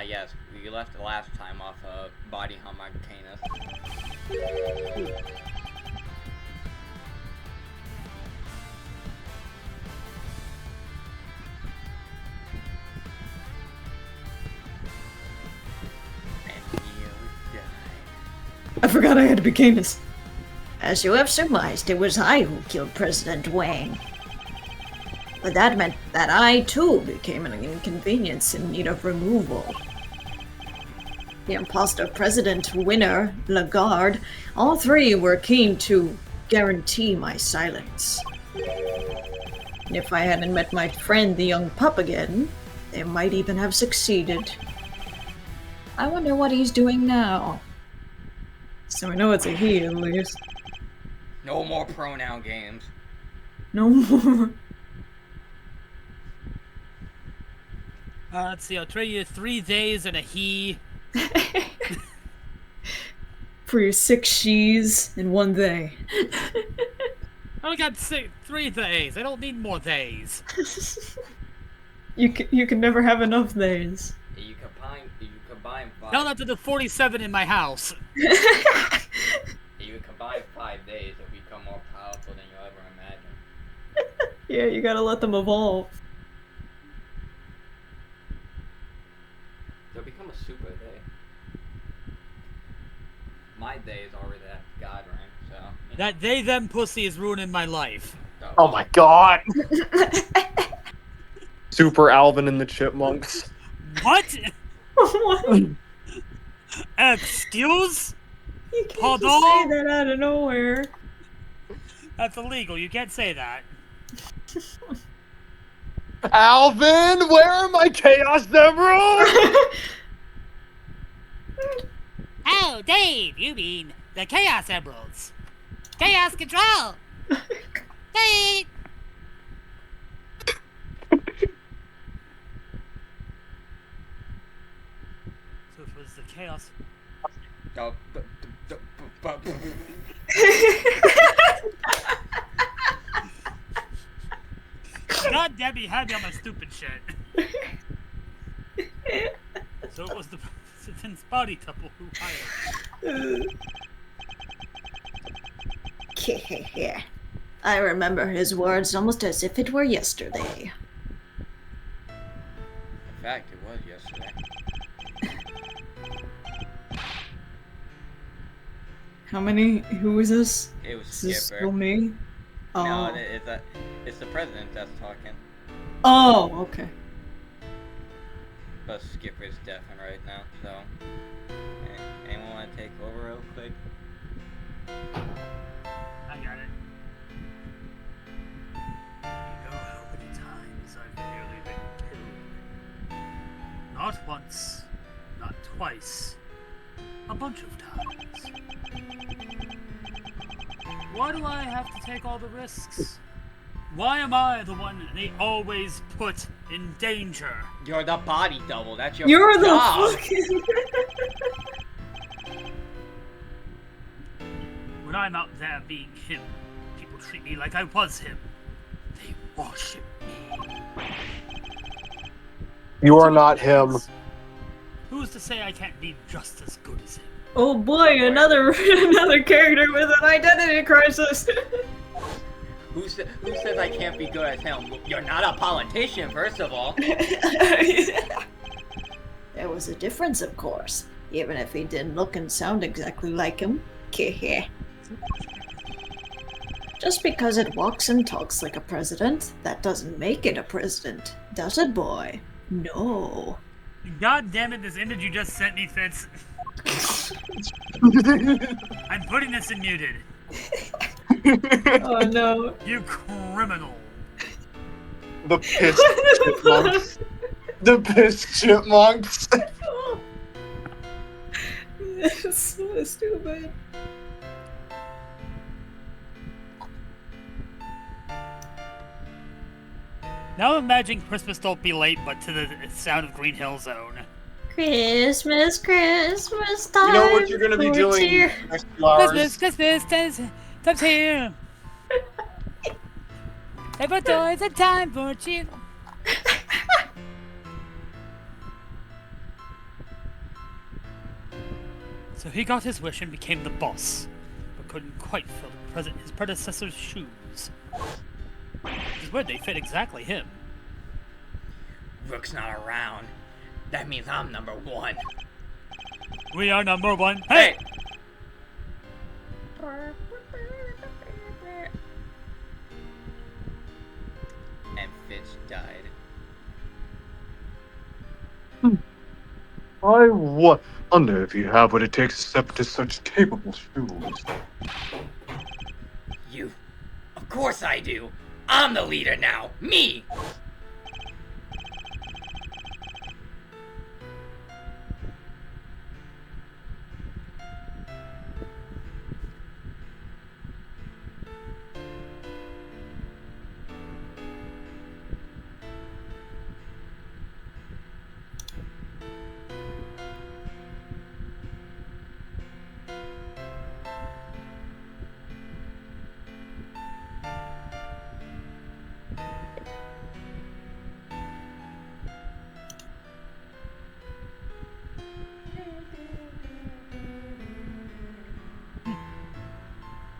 Yes, we left the last time off Body Hummer Canis. And you died. I forgot I had to be Canis. As you have surmised, it was I who killed President Wang. But that meant that I too became an inconvenience in need of removal. The imposter president, Winner, Lagarde, all three were keen to guarantee my silence. And if I hadn't met my friend the young pup again, they might even have succeeded. I wonder what he's doing now. So I know it's a he at least. No more pronoun games. No more. Let's see, I'll trade you 3 days and a he. For your 6 she's and 1 they. I only got 3 days. I don't need more days. You can never have enough theys. You combine 5. Now to the 47 in my house. You combine 5 days, it'll become more powerful than you'll ever imagine. Yeah, you gotta let them evolve. They'll become a super day. My day is already at God rank, so. That they them pussy is ruining my life. Oh my god! Super Alvin and the Chipmunks. What? What? Excuse? You can't Pardon? just say that out of nowhere. That's illegal. You can't say that. Alvin, where are my Chaos Emeralds? Oh, Dave, you mean the Chaos Emeralds. Chaos Control! Dave! So it was the Chaos... God damn it, you had me on my stupid shit. So it was the President's body double who hired me. I remember his words almost as if it were yesterday. In fact, it was yesterday. How many? Who is this? It was Is this Skipper. still me? Oh. No, it's the president that's talking. Oh, okay. But Skipper's deafened right now, so. Anyone want to take over real quick? I got it. You know how many times I've nearly been killed? Not once, not twice, a bunch of times. Why do I have to take all the risks? Why am I the one they always put in danger? You're the body double. That's your You're the job. fucking. When I'm out there being him, people treat me like I was him. They worship me. You are not him. Who's to say I can't be just as good as him? Oh boy, another character with an identity crisis. Who says I can't be good as him? You're not a politician, first of all. There was a difference, of course, even if he didn't look and sound exactly like him. Just because it walks and talks like a president, that doesn't make it a president, does it, boy? No. God damn it, this image you just sent me fits. I'm putting this in muted. Oh no. You criminal. The pissed chipmunks. The pissed chipmunks. It's so stupid. Now imagine Christmas Don't Be Late, but to the sound of Green Hill Zone. Christmas, Christmas time. You know what you're gonna be doing next few hours? Christmas, time's here. Every toys a time for cheer. So he got his wish and became the boss, but couldn't quite fill his predecessor's shoes. Which is weird, they fit exactly him. Rook's not around. That means I'm number one. We are number one. Hey! And Fitch died. I wonder if you have what it takes to step into such capable shoes. You. Of course I do. I'm the leader now. Me.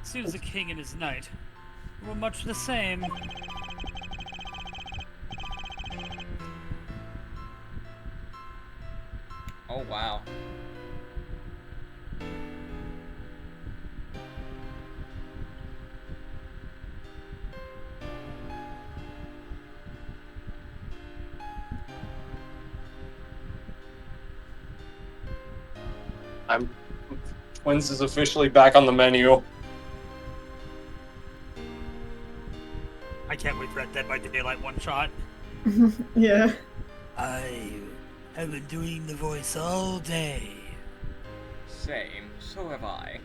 Seems the king and his knight were much the same. Oh wow. Twins is officially back on the menu. I can't wait for that Dead by Daylight one shot. Yeah. I have been doing the voice all day. Same. So have I.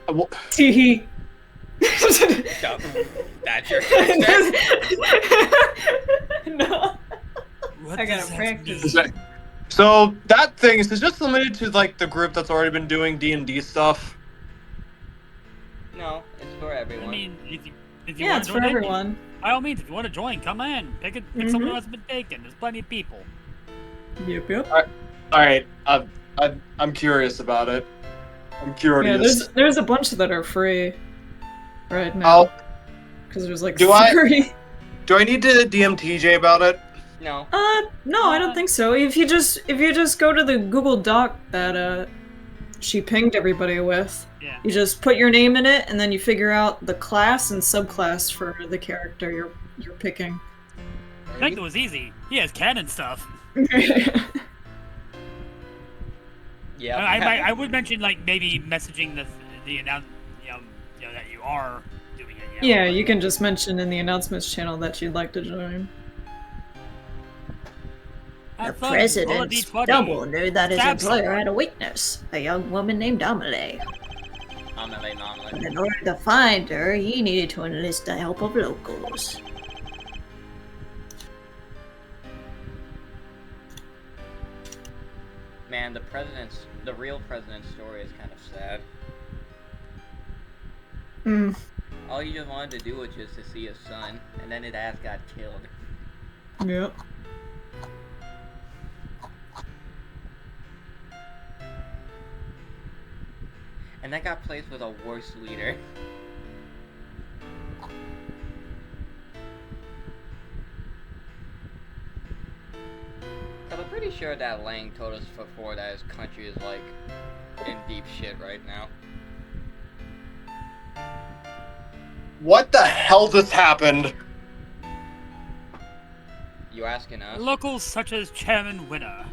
Teehee. That's your answer? No. What I gotta does that practice. mean? So that thing is just limited to like the group that's already been doing D&D stuff. No, it's for everyone. I mean, if you Yeah, want it's to for join in, everyone. by all means, if you want to join, come in. Pick someone who hasn't been taken. There's plenty of people. Yep. All right, I'm curious about it. I'm Yeah, curious. there's a bunch that are free right now. I'll- Because there's like Do I- 30. Do I need to DM TJ about it? no. No, I don't think so. If you just go to the Google Doc that she pinged everybody with, Yeah. you just put your name in it, and then you figure out the class and subclass for the character you're picking. I think it was easy. He has canon stuff. Yeah. I would mention like maybe messaging the announce that you are doing it. Yeah, you can just mention in the announcements channel that you'd like to join. The Have fun, roll a president's D20. double knew that his Stab employer someone. had a weakness, a young woman named Amelie. Omelet, omelet. And in order to find her, he needed to enlist the help of locals. Man, the real president's story is kind of sad. Hmm. All he just wanted to do was just to see his son, and then his ass got killed. Yep. And that got placed with a worse leader. Cause I'm pretty sure that Lang told us before that his country is like in deep shit right now. What the hell just happened? You asking us? Locals such as Chairman Winner.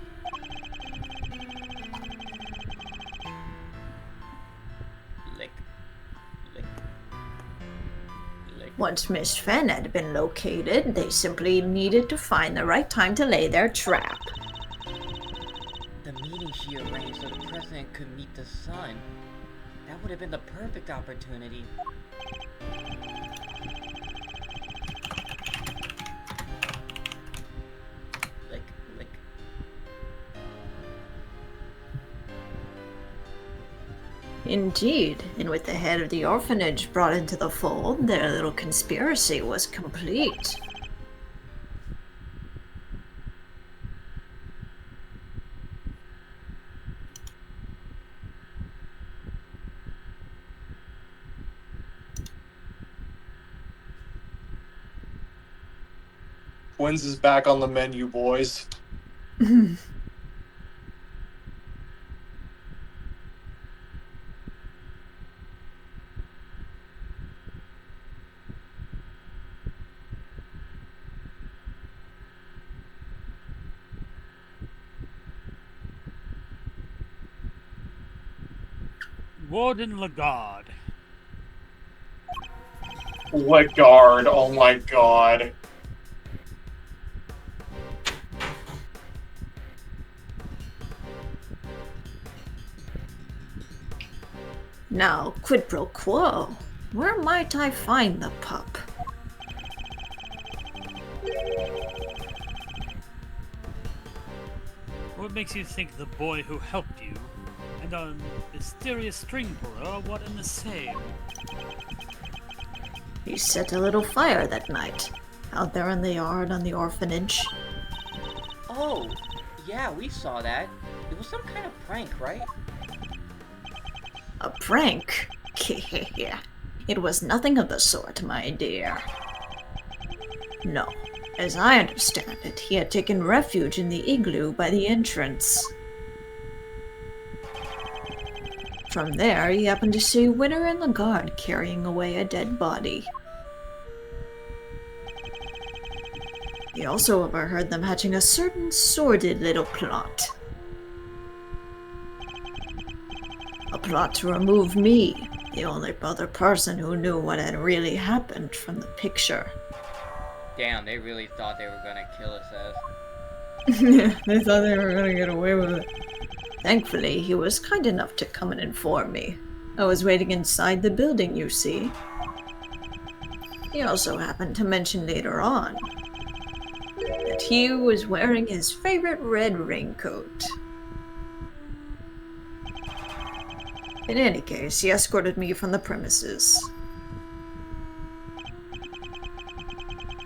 Lick. Lick. Lick. Once Miss Fenn had been located, they simply needed to find the right time to lay their trap. The meeting she arranged so the president could meet the son. That would have been the perfect opportunity. Lick, lick. Indeed, and with the head of the orphanage brought into the fold, their little conspiracy was complete. wins is back on the menu, boys. Warden Lagarde. Legard, oh my god. Now, quid pro quo. Where might I find the pup? What makes you think the boy who helped you and our mysterious string puller are one and the same? He set a little fire that night, out there in the yard on the orphanage. Oh, yeah, we saw that. It was some kind of prank, right? A prank? It was nothing of the sort, my dear. No, as I understand it, he had taken refuge in the igloo by the entrance. From there, he happened to see Winter and the guard carrying away a dead body. He also overheard them hatching a certain sordid little plot. A plot to remove me, the only other person who knew what had really happened, from the picture. Damn, they really thought they were gonna kill us, Yeah, they thought they were gonna get away with it. Thankfully, he was kind enough to come and inform me. I was waiting inside the building, you see. He also happened to mention later on that he was wearing his favorite red raincoat. In any case, he escorted me from the premises.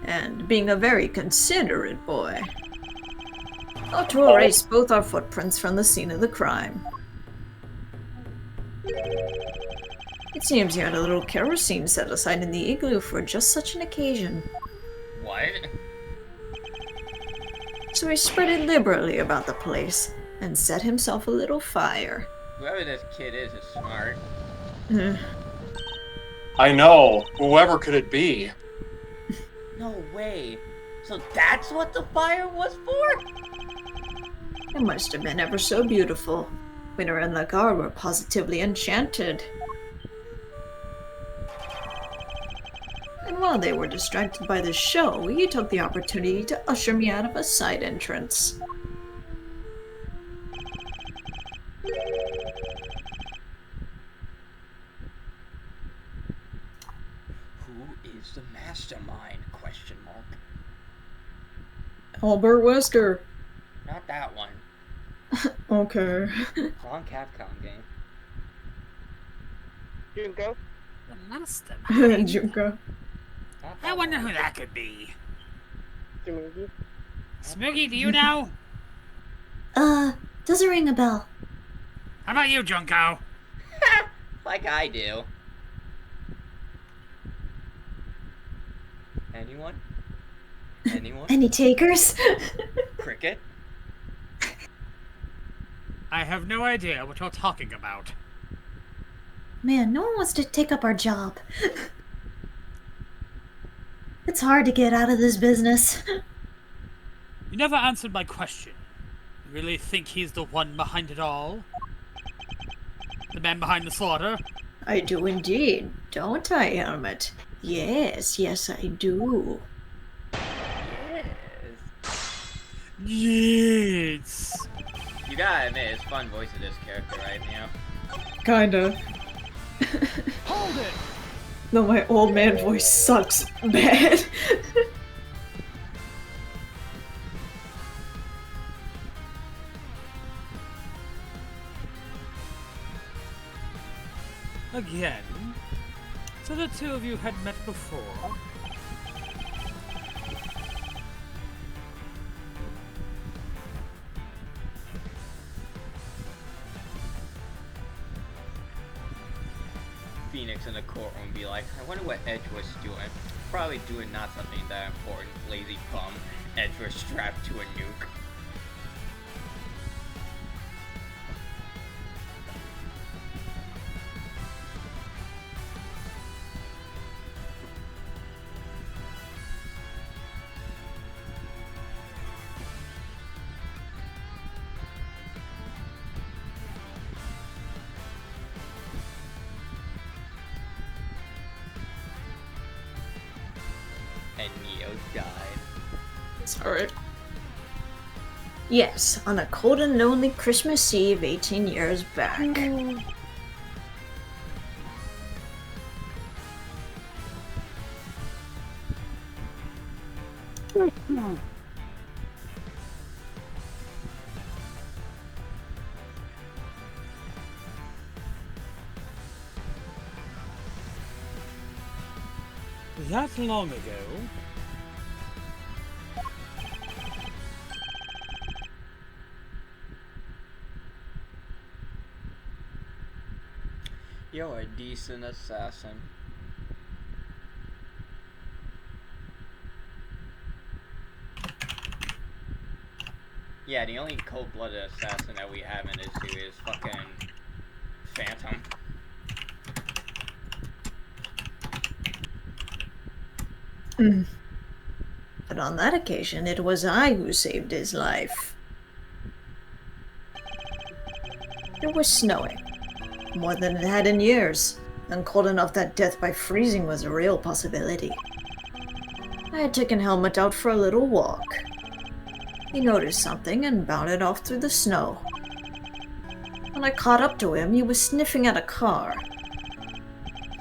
And being a very considerate boy, ought to erase both our footprints from the scene of the crime. It seems you had a little kerosene set aside in the igloo for just such an occasion. What? So he spread it liberally about the place and set himself a little fire. Whoever this kid is smart. I know. Whoever could it be? No way. So that's what the fire was for? It must have been ever so beautiful. Winter and Lagarde were positively enchanted. And while they were distracted by the show, he took the opportunity to usher me out of a side entrance. Who is the mastermind? Question mark. Albert Wesker. Not that one. Okay. Wrong Capcom game. Junko? The Mastermind? Junko. Not I that wonder one. who that could be. Smoothie? Smoogie, do you know? Doesn't ring a bell. How about you, Junko? Like I do. Anyone? Anyone? Any takers? Cricket? I have no idea what you're talking about. Man, no one wants to take up our job. It's hard to get out of this business. You never answered my question. You really think he's the one behind it all? The man behind the slaughter? I do indeed, don't I, Helmet? Yes, I do. Yes. Yes. You gotta admit, it's fun voicing this character right now. Kinda. Hold it! No, my old man voice sucks bad. Again? So the two of you had met before? Phoenix in the courtroom be like, I wonder what Edge was doing. probably doing not something that important. Lazy bum. Edward strapped to a nuke. And Neo died. It's alright. Yes, on a cold and lonely Christmas Eve 18 years back. That long ago? You're a decent assassin. Yeah, the only cold-blooded assassin that we have in this series is fucking Phantom. But on that occasion, it was I who saved his life. It was snowing. More than it had in years, and cold enough that death by freezing was a real possibility. I had taken Helmut out for a little walk. He noticed something and bounded off through the snow. When I caught up to him, he was sniffing at a car.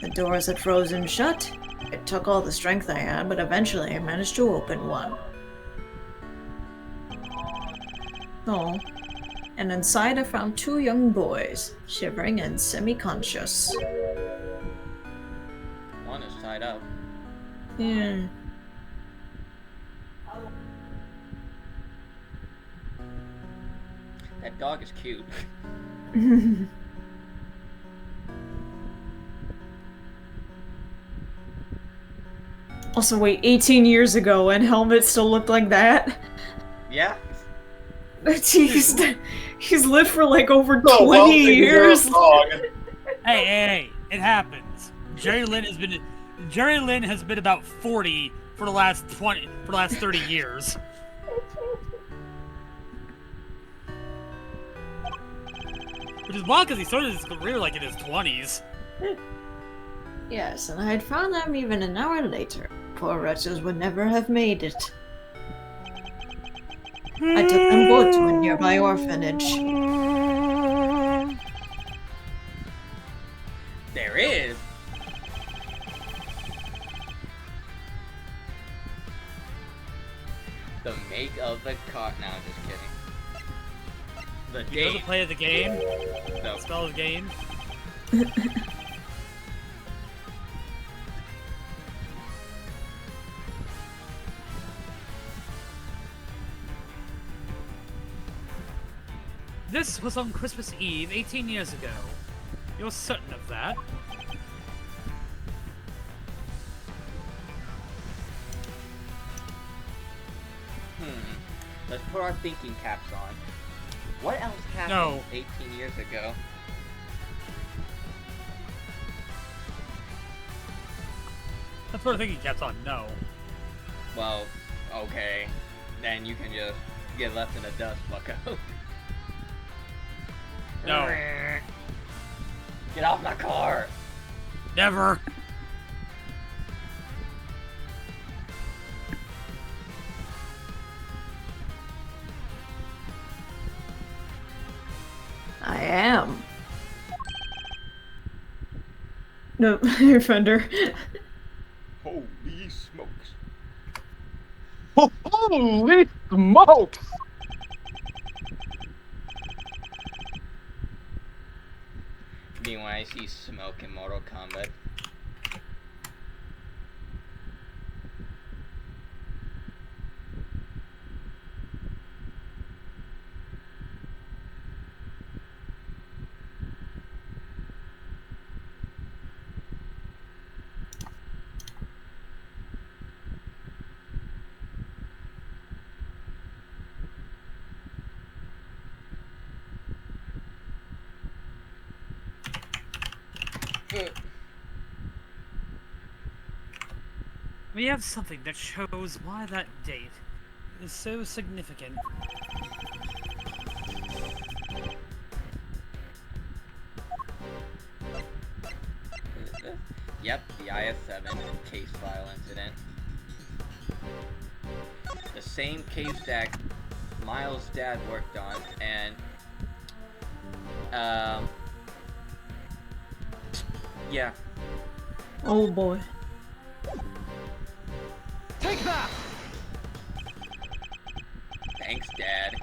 The doors had frozen shut. It took all the strength I had, but eventually I managed to open one. Oh. And inside I found two young boys, shivering and semi-conscious. One is tied up. Yeah. That dog is cute. Also, wait, 18 years ago and Helmet still looked like that? Yeah. He's lived for like over 20 Oh, well, taking care of years. a dog. Hey, it happens. Jerry Lynn has been about 40 for the last 30 years. Which is wild because he started his career like in his 20s. Yes, and I had found them even an hour later. Poor wretches would never have made it. I took them both to a nearby orphanage. There is. The make of the car. No, I'm just kidding. The You know the date. play of the game? No. Spell of the game? This was on Christmas Eve 18 years ago. You're certain of that? Let's put our thinking caps on. What else happened No. 18 years ago? That's what I'm thinking, caps on. No. Well, okay. Then you can just get left in the dust, bucko. No. Get off my car! Never. I am. No, Fender. Holy smokes. Holy smokes! Me when I see smoke in Mortal Kombat. We have something that shows why that date is so significant. Yep, the IS-7 case file incident. The same case that Miles' dad worked on, and yeah. Oh boy. Take that! Thanks, Dad.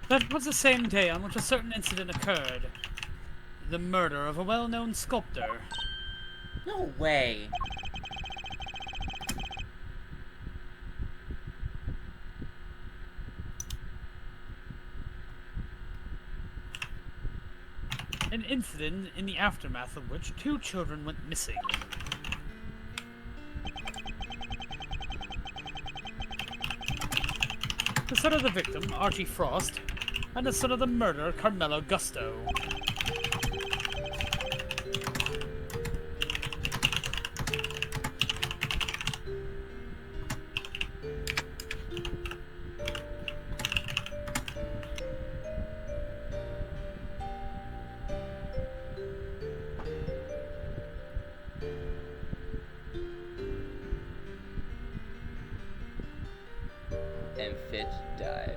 That was the same day on which a certain incident occurred. The murder of a well-known sculptor. No way. An incident in the aftermath of which 2 children went missing. The son of the victim, Archie Frost, and the son of the murderer, Carmelo Gusto. And Fitz died.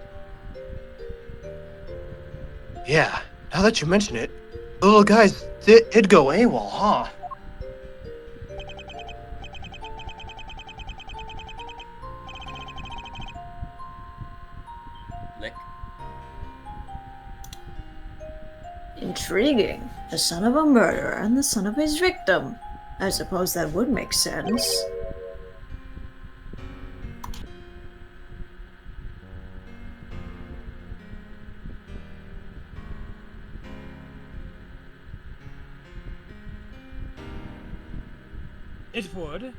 Yeah, now that you mention it, the little guys did go AWOL, huh? Lick. Intriguing. The son of a murderer and the son of his victim. I suppose that would make sense. It would.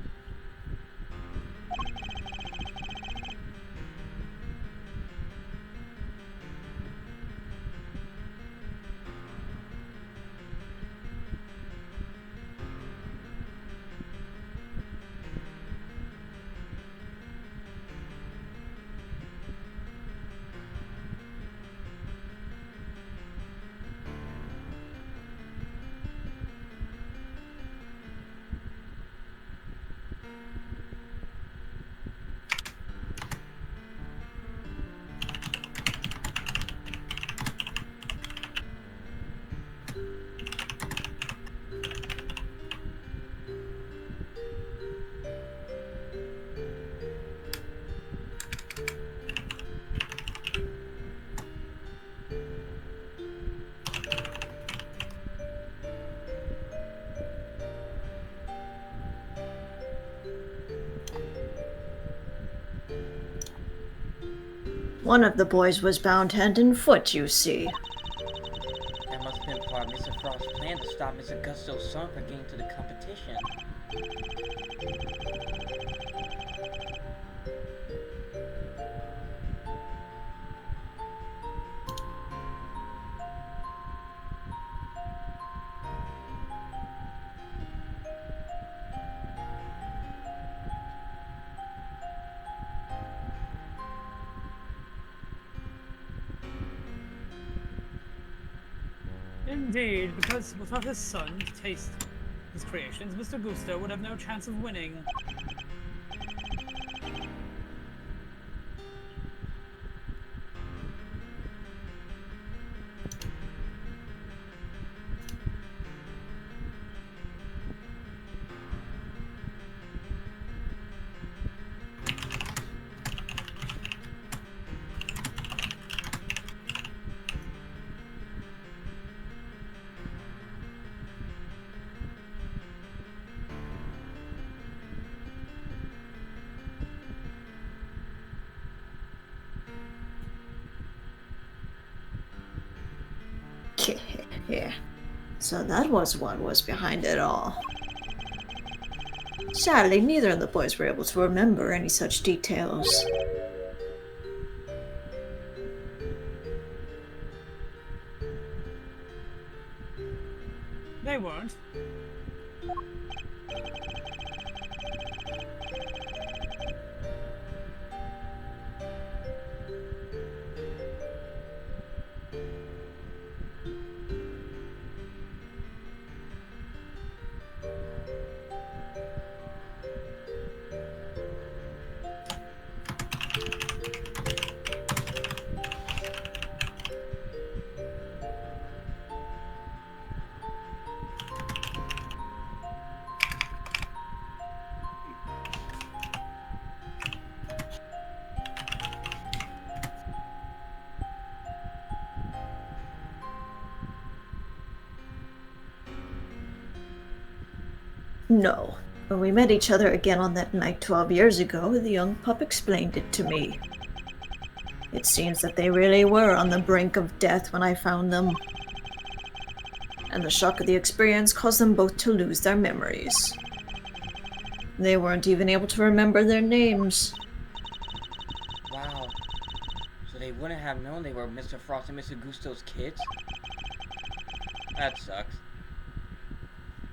One of the boys was bound hand and foot, you see. That must have been part of Mr. Frost's plan to stop Mr. Gusto's son from getting to the competition. Indeed, because without his son to taste his creations, Mr. Gusto would have no chance of winning. Yeah. So that was what was behind it all. Sadly, neither of the boys were able to remember any such details. They weren't. No. When we met each other again on that night 12 years ago, the young pup explained it to me. It seems that they really were on the brink of death when I found them. And the shock of the experience caused them both to lose their memories. They weren't even able to remember their names. Wow. So they wouldn't have known they were Mr. Frost and Mr. Gusto's kids? That sucks.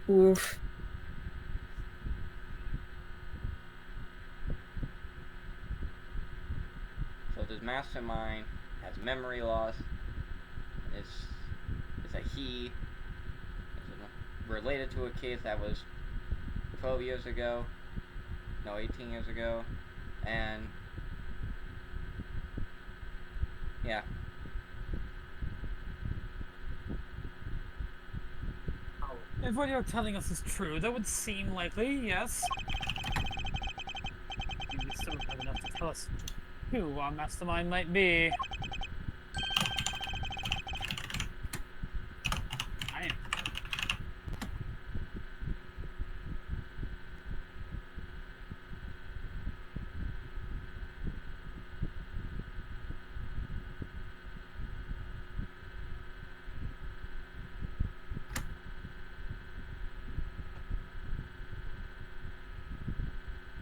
Oof. So this Mastermind has memory loss. It's a he. It's related to a case that was 12 years ago. No, 18 years ago. And yeah. If what you're telling us is true, that would seem likely, yes. We still don't have enough to tell us who our mastermind might be. I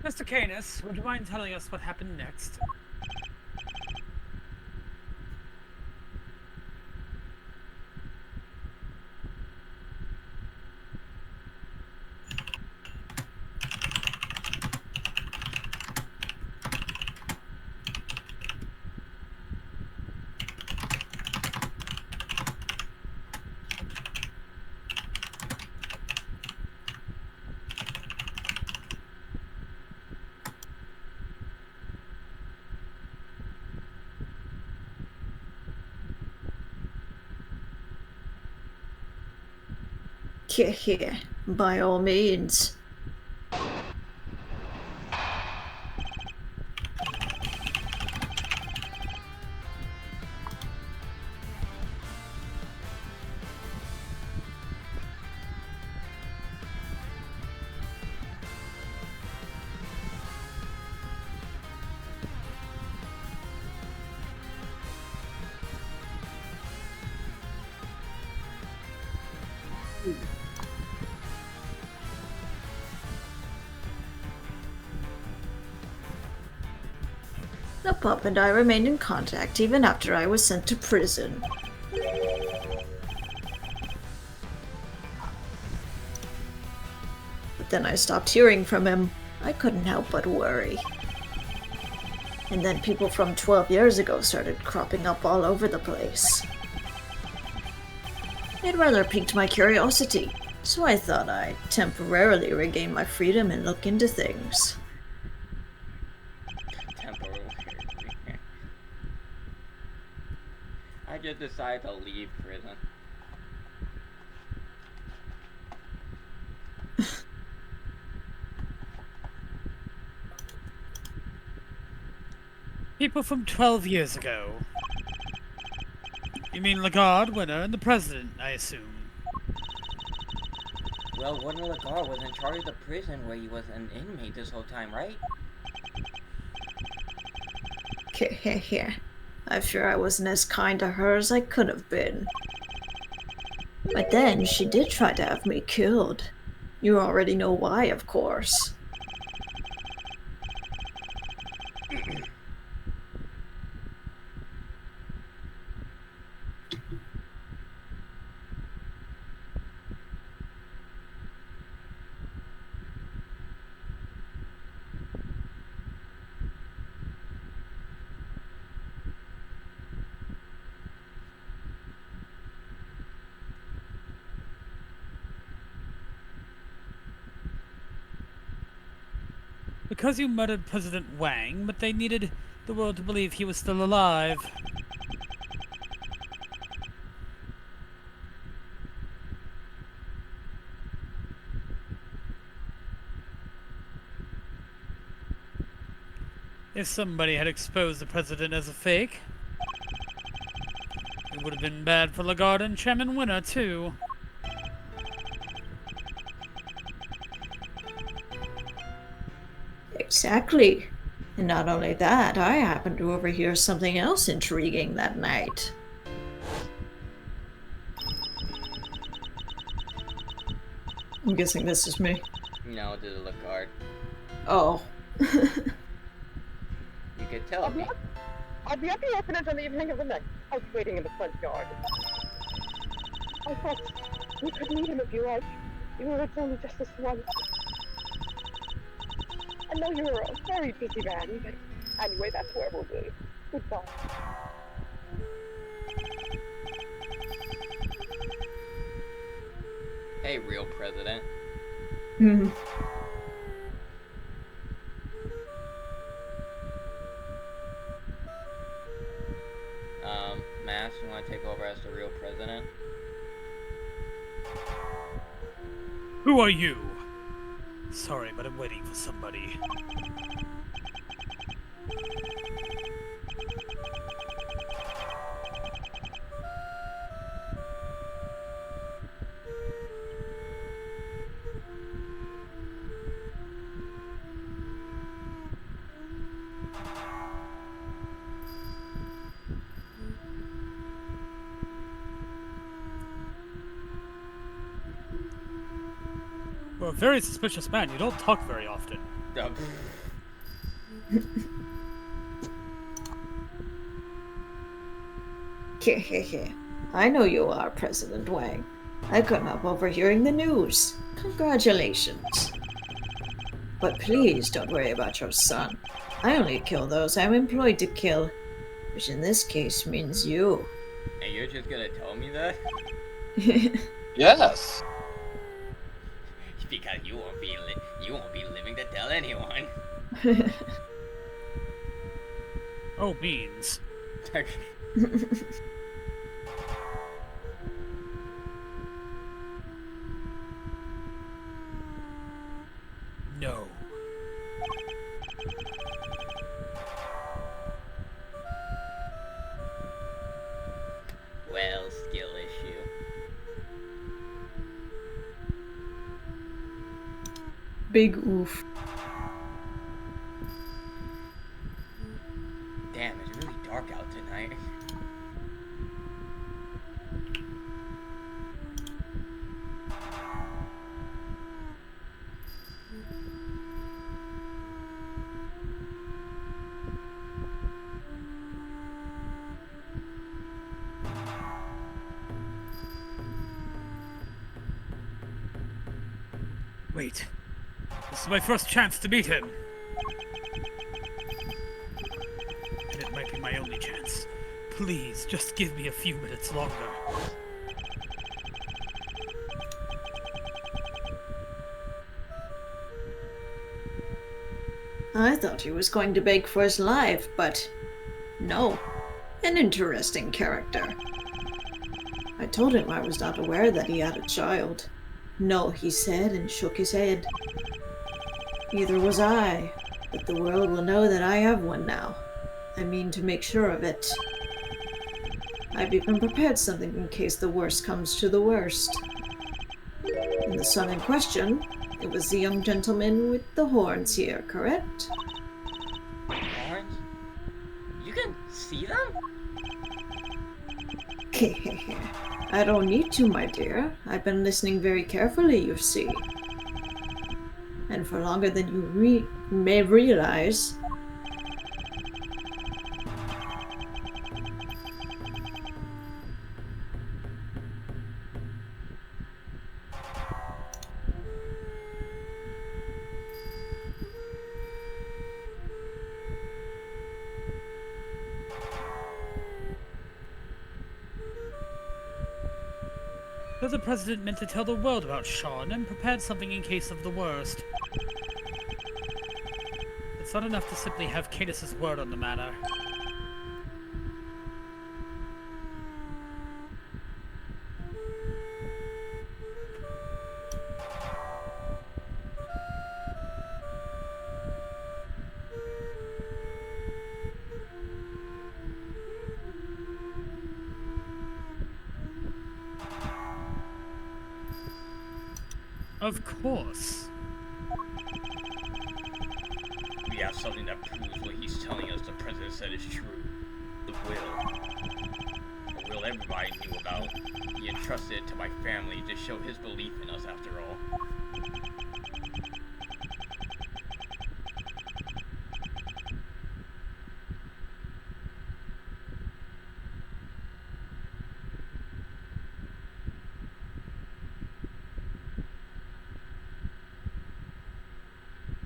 Mr. Canis, would you mind telling us what happened next? Here, by all means. The pup and I remained in contact even after I was sent to prison. But then I stopped hearing from him. I couldn't help but worry. And then people from 12 years ago started cropping up all over the place. It rather piqued my curiosity, so I thought I'd temporarily regain my freedom and look into things. Temporarily. I just decided to leave prison. People from 12 years ago. You mean Lagarde, Winner, and the President, I assume? Well, Warden Lagarde was in charge of the prison where he was an inmate this whole time, right? Here. I'm sure I wasn't as kind to her as I could have been. But then she did try to have me killed. You already know why, of course. Because you murdered President Wang, but they needed the world to believe he was still alive. If somebody had exposed the president as a fake, it would have been bad for Lagarde and Chairman Winner, too. Exactly. And not only that, I happened to overhear something else intriguing that night. I'm guessing this is me. No, this is Lacard. Oh. You could tell me. I'll be at the orphanage on the evening of the next. I was waiting in the front yard. I thought you could meet him if you like. You know, it's only just this once. I know you're a very busy man, but anyway, that's where we'll be. Goodbye. Hey, real president. Hmm. Mass, you want to take over as the real president? Who are you? Sorry, but I'm waiting for somebody. You're a very suspicious man. You don't talk very often. Hehehe. I know you are, President Wang. I come up overhearing the news. Congratulations. But please don't worry about your son. I only kill those I'm employed to kill, which in this case means you. And you're just gonna tell me that? Yes. Because you won't be living to tell anyone. Oh, beans. No. Well, skill issue. Big oof. Damn, it's really dark out tonight. Wait. This is my first chance to meet him. And it might be my only chance. Please, just give me a few minutes longer. I thought he was going to beg for his life, but no. An interesting character. I told him I was not aware that he had a child. No, he said and shook his head. Neither was I, but the world will know that I have one now. I mean to make sure of it. I've even prepared something in case the worst comes to the worst. And the son in question, it was the young gentleman with the horns here, correct? Horns? You can see them? I don't need to, my dear. I've been listening very carefully, you see. And for longer than you may realize. So the president meant to tell the world about Sean and prepared something in case of the worst. It's not enough to simply have Cadus's word on the matter. Of course. We have something that proves what he's telling us the president said is true. The will. A will everybody knew about. He entrusted it to my family to show his belief in us after all.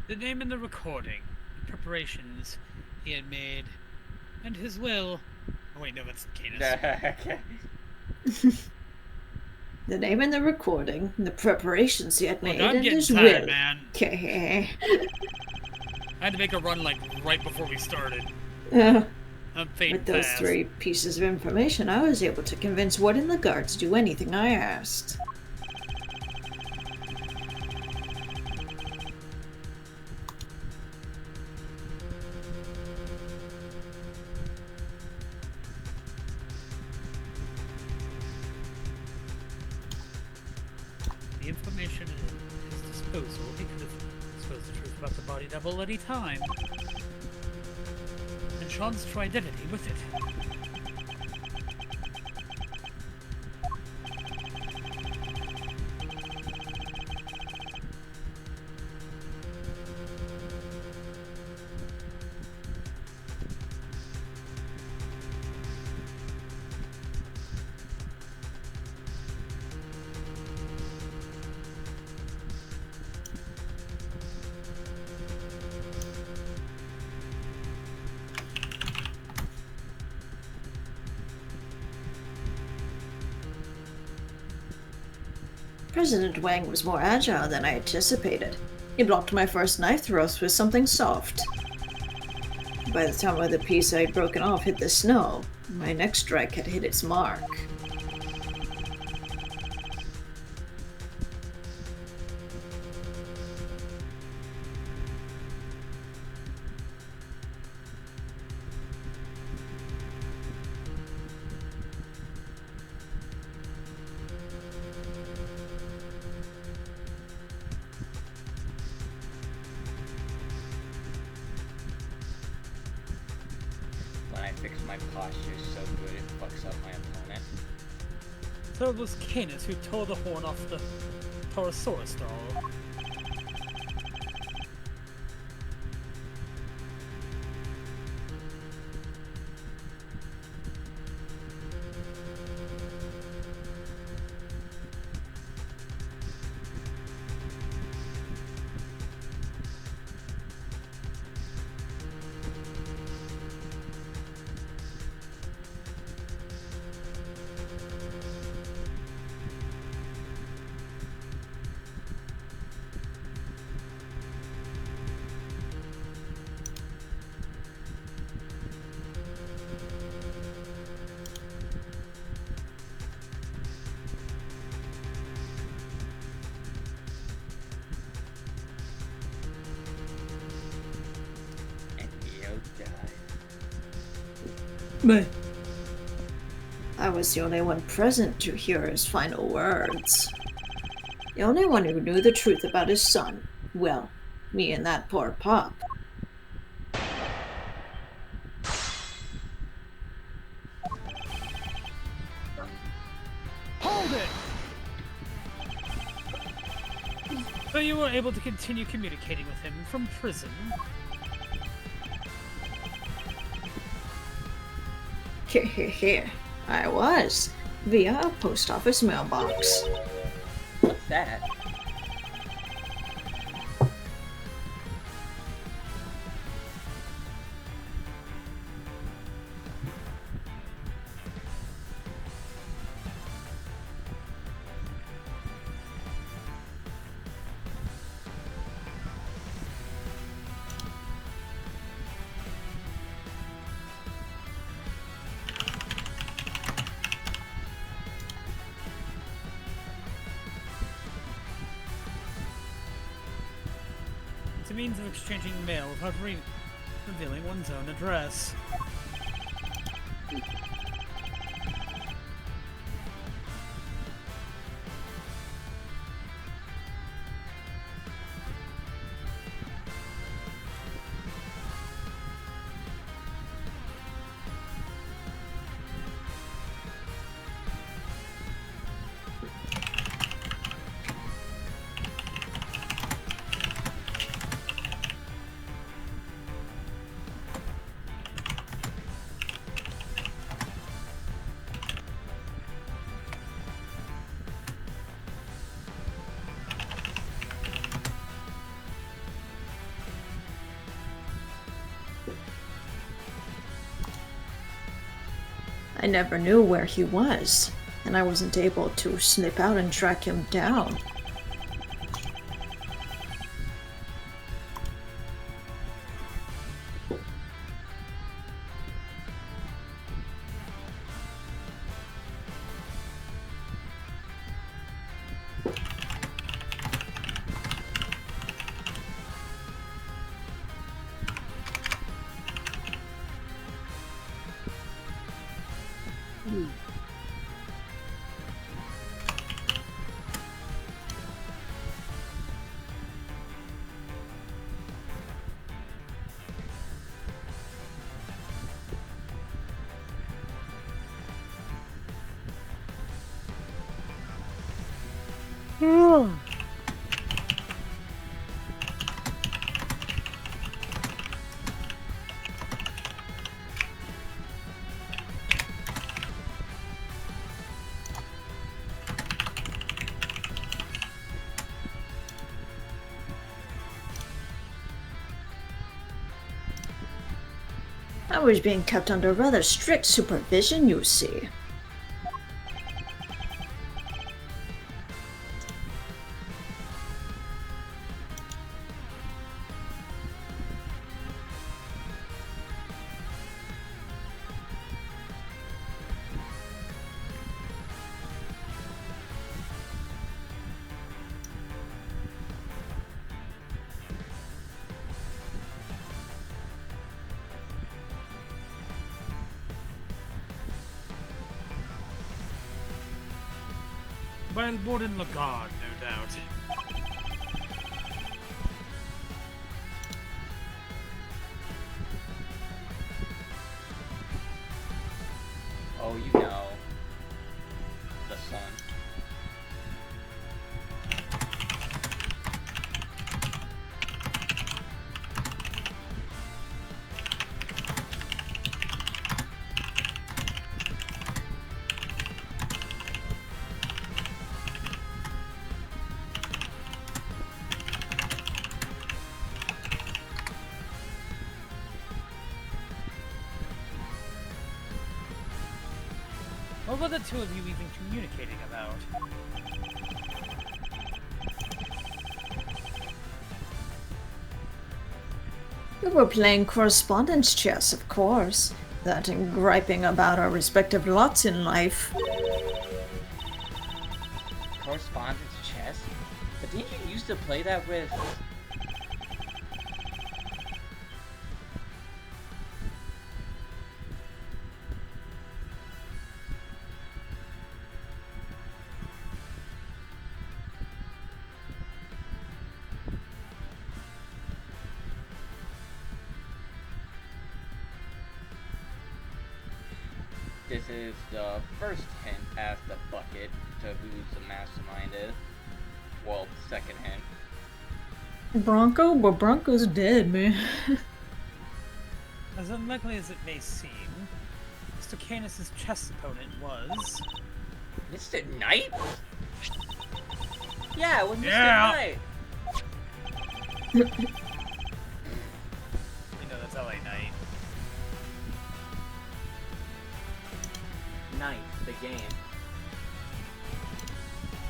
The name in the recording, the preparations he had made, and his will. Oh wait, no, that's Cadus. The name in the recording, the preparations he had made, Look, I'm and getting his tired, will. man. Okay. I had to make a run like right before we started. Uh, I'm fading with those fast. 3 pieces of information, I was able to convince Wood and the guards to do anything I asked. The information at his disposal, he could have exposed the truth about the body double any time. And Sean's true identity with it. President Wang was more agile than I anticipated. He blocked my first knife thrust with something soft. By the time the piece I had broken off hit the snow, my next strike had hit its mark. When I fix my posture so good it fucks up my opponent. So it was Canis who tore the horn off the Taurosaurus doll. And Neo died. But I was the only one present to hear his final words. The only one who knew the truth about his son. Well, me and that poor pup. So you were able to continue communicating with him from prison? Here. I was. Via a post office mailbox. What's that? It's a means of exchanging mail without revealing one's own address. I never knew where he was, and I wasn't able to snip out and track him down. I was being kept under rather strict supervision, you see. While board in Lagarde, no doubt. Oh, you know. The sun. What were the two of you even communicating about? We were playing correspondence chess, of course. That and griping about our respective lots in life. Correspondence chess? But didn't you used to play that with... This is the first hint as the bucket to who the mastermind is. Well, second hint. Bronco? But Bronco's dead, man. As unlikely as it may seem, Mr. Canis' chess opponent was... Mr. Knight? Yeah, with Mr. Yeah. Knight. You know, that's LA Knight. Knight, the game.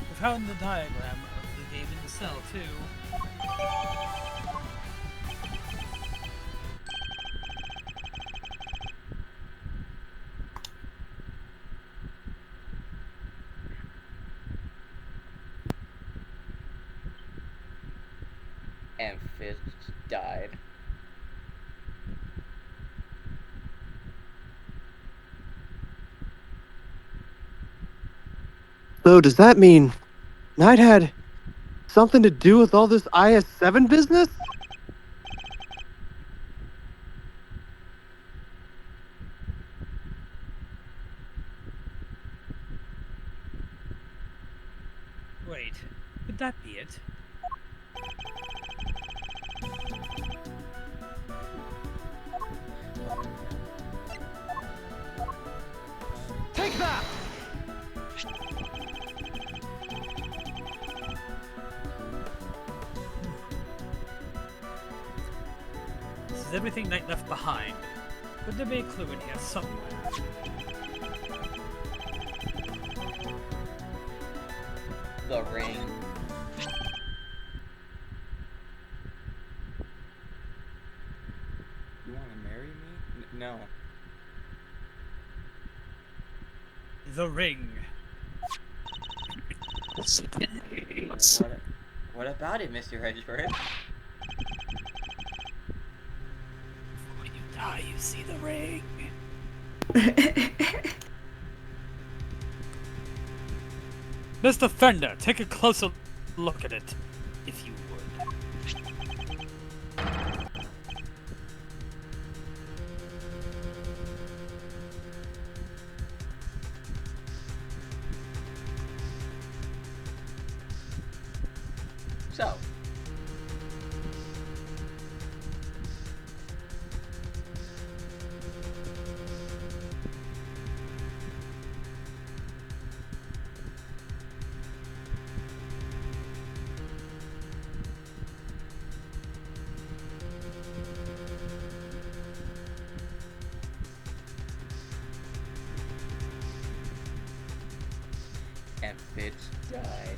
We found the diagram of the game in the cell, too. And Fitz died. So does that mean Knight had something to do with all this IS-7 business? Wait, could that be it? Take that! This is everything Knight left behind. Could there be a clue in here somewhere? The ring. You want to marry me? No. The ring. What about it, Mr. Hedgesford? When you die, you see the ring. Mr. Fender, take a closer look at it, if you would. So. And Fitz died.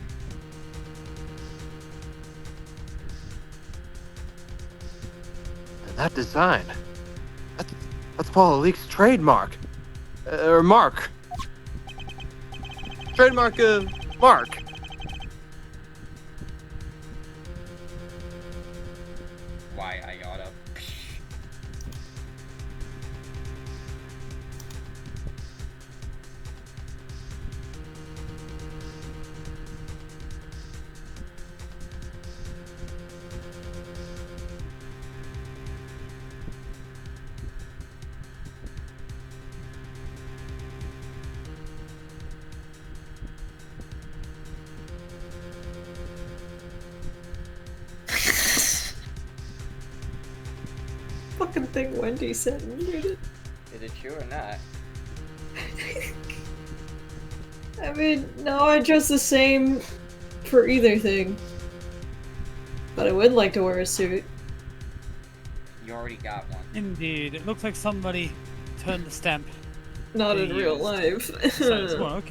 And that design. That's Paula Leake's trademark. Or mark. Trademark, mark. Why I oughta. Fucking thing Wendy said muted. Is it true or not? I mean, no, I dress the same for either thing. But I would like to wear a suit. You already got one. Indeed, it looks like somebody turned the stamp. Not They in real used life. Besides work.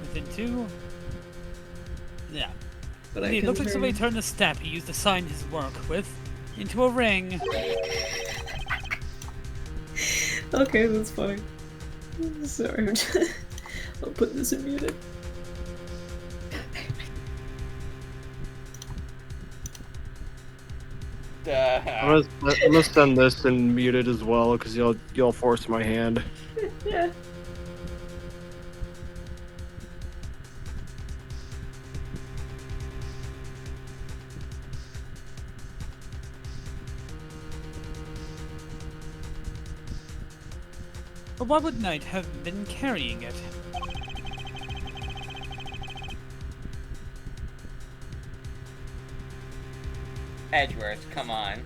Within two. Yeah. But Indeed, I it looks like can somebody turn... turned the stamp he used to sign his work with into a ring. Okay, that's fine. Sorry, I'll put this in muted. I'm gonna send this and mute it as well, because you'll force my hand. Yeah. But why would Knight have been carrying it? Edgeworth, come on.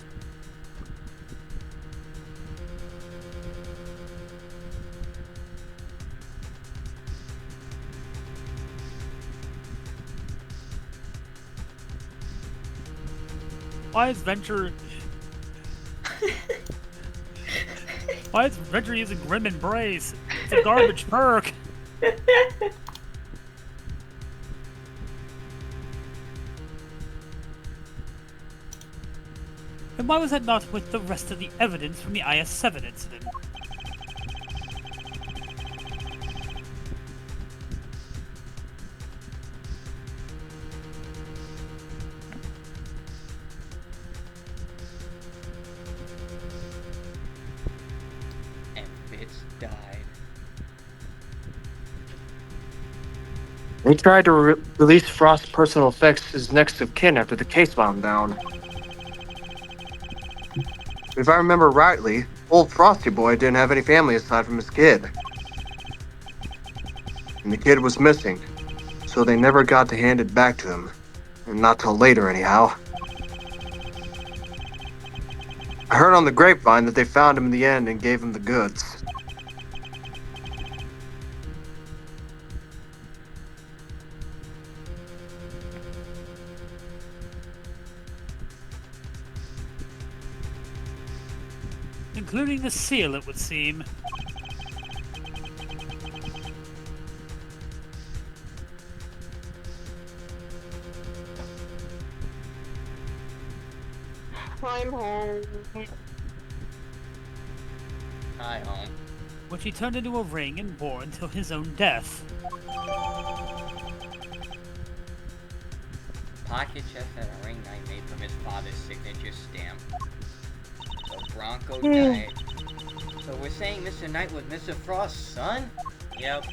Why is Venture... Why is Venture using Grim Embrace? It's a garbage perk. And why was that not with the rest of the evidence from the IS-7 incident? And Fitz died. They tried to release Frost's personal effects as next of kin after the case wound down. If I remember rightly, old Frosty Boy didn't have any family aside from his kid. And the kid was missing, so they never got to hand it back to him. And not till later, anyhow. I heard on the grapevine that they found him in the end and gave him the goods. Including the seal, it would seem. I'm home. Hi, home. Which he turned into a ring and wore until his own death. Pocket chest and a ring knight made from his father's signature stamp. So Bronco died. So we're saying Mr. Knight was Mr. Frost's son? Yep.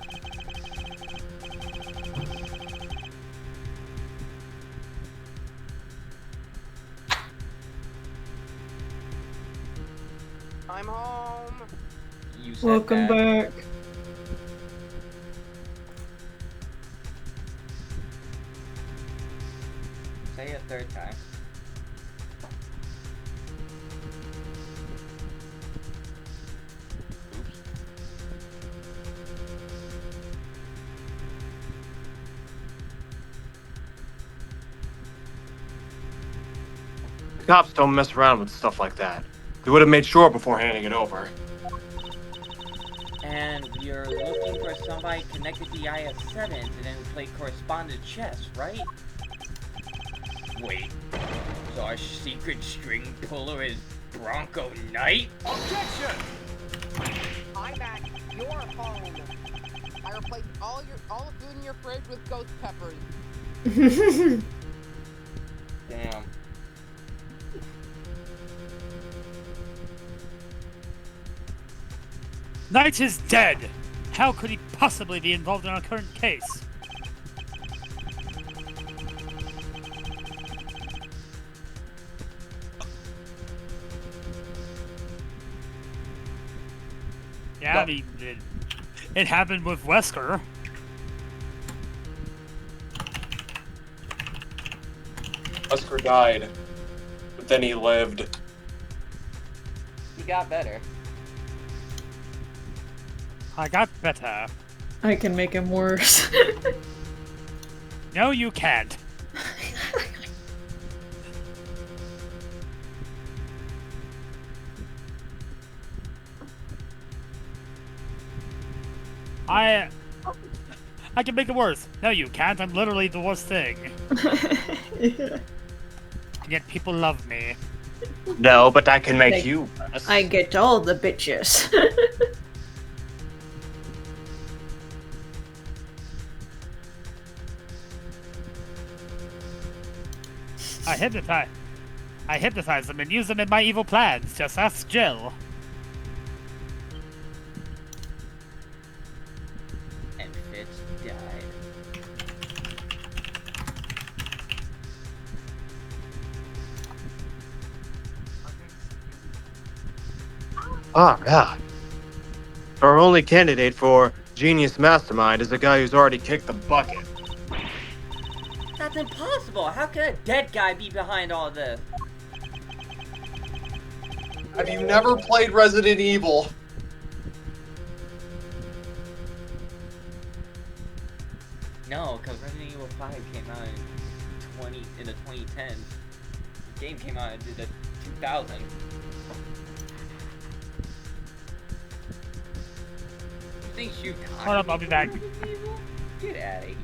I'm home. You said Welcome that. back. Say it a third time. Oops. The cops don't mess around with stuff like that. They would have made sure before handing it over. And you're looking for somebody connected to the IS-7 incident who played correspondent chess, right? Wait, so our secret string puller is Bronco Knight? Objection! I'm at your home. I replaced all the food in your fridge with ghost peppers. Damn. Knight is dead! How could he possibly be involved in our current case? Yeah, I mean, it happened with Wesker. Wesker died, but then he lived. He got better. I got better. I can make him worse. No, you can't. I can make it worse. No, you can't. I'm literally the worst thing. Yeah. And yet people love me. No, but I can make Like, you worse. I get all the bitches. I hypnotize them and use them in my evil plans. Just ask Jill. And Fitz died. Ah, yeah. Our only candidate for Genius Mastermind is a guy who's already kicked the bucket. That's impossible! How could a dead guy be behind all this? Have you never played Resident Evil? No, because Resident Evil 5 came out in the 2010s. The game came out in the 2000s. You think Shoot Hold up, I'll be back. Get out of here.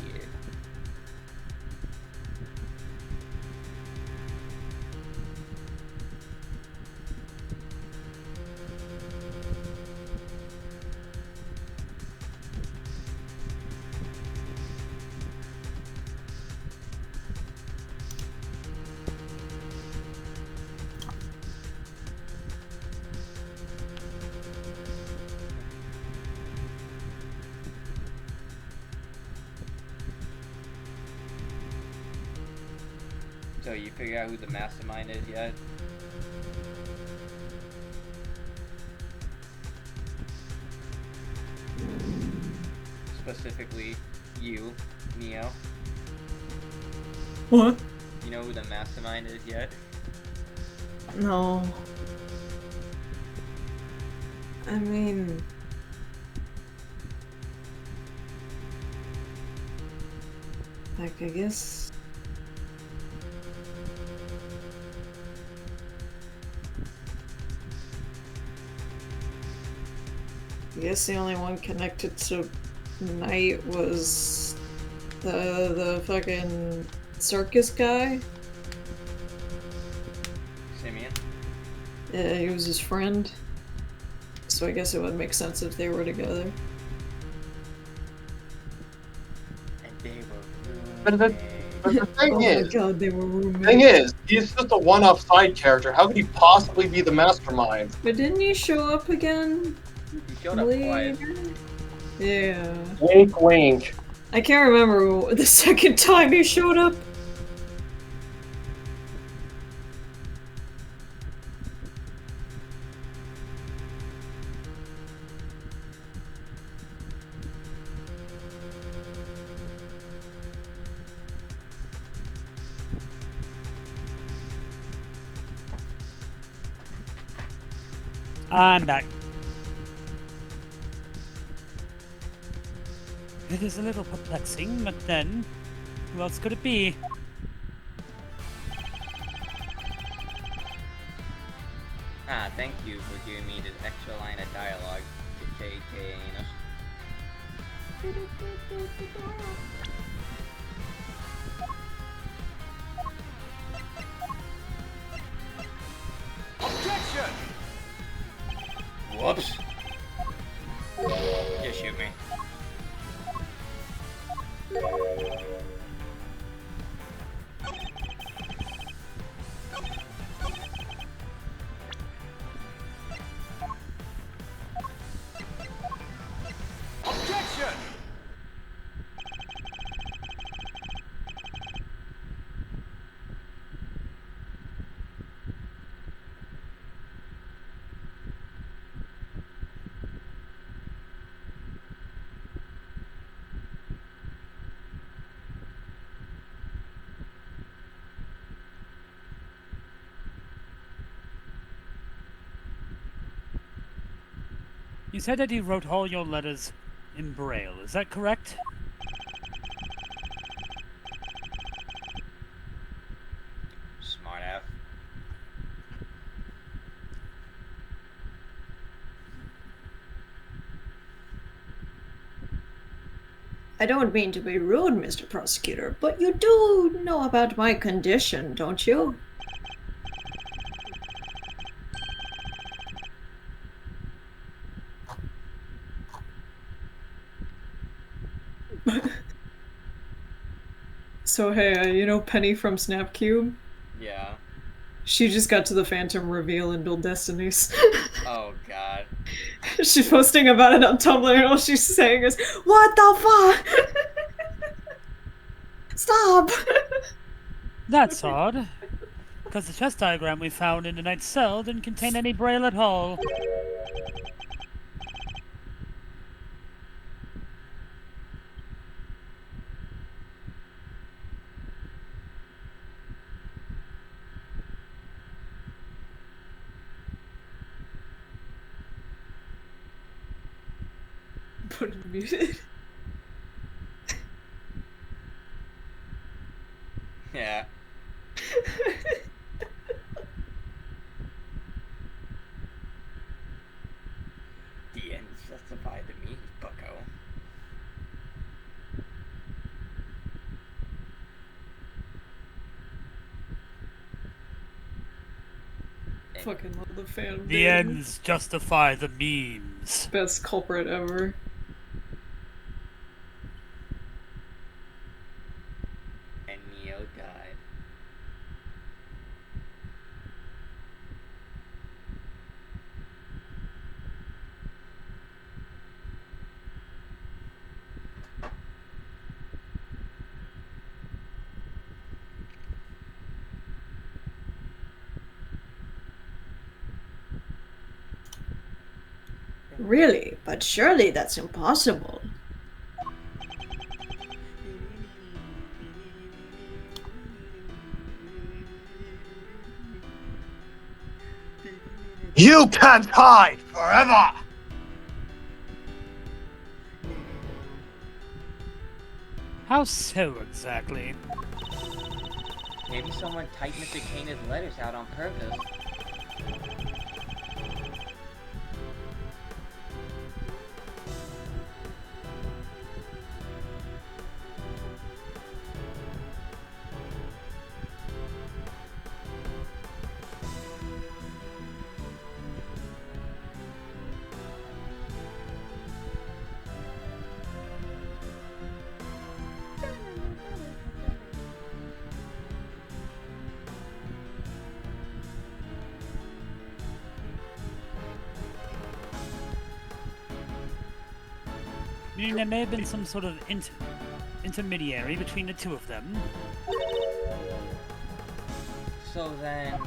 So you figure out who the mastermind is yet? Specifically, you, Neo. What? You know who the mastermind is yet? No. I mean... Like, I guess... I guess the only one connected to Knight was the fucking circus guy. Simeon? Yeah, he was his friend. So I guess it would make sense if they were together. And they were But roommates. the thing Oh my is, god, they were roommates. thing is, he's just a one-off side character. How could he possibly be the mastermind? But didn't he show up again? He showed up twice. Later? Yeah. Wink, wink. I can't remember the second time he showed up. I'm back. It is a little perplexing, but then, who else could it be? Ah, thank you for giving me this extra line of dialogue to JK Anus. Objection! Whoops. Just shoot me. Objection! You said that you wrote all your letters in Braille, is that correct? Smart ass. I don't mean to be rude, Mr. Prosecutor, but you do know about my condition, don't you? So hey, you know Penny from Snapcube? Yeah. She just got to the Phantom reveal in Dual Destinies. Oh god. She's posting about it on Tumblr and all she's saying is, "What the fuck? Stop!" That's odd. Because the chess diagram we found in the Knight's cell didn't contain any Braille at all. Put it muted. Yeah. The ends justify the means, bucko. Fucking love the fan. The ends justify the memes. Best culprit ever. And Neo died. Really? But surely that's impossible. You can't hide forever! How so exactly? Maybe someone typed Mr. Kana's letters out on purpose. Meaning there may have been some sort of intermediary between the two of them. So then...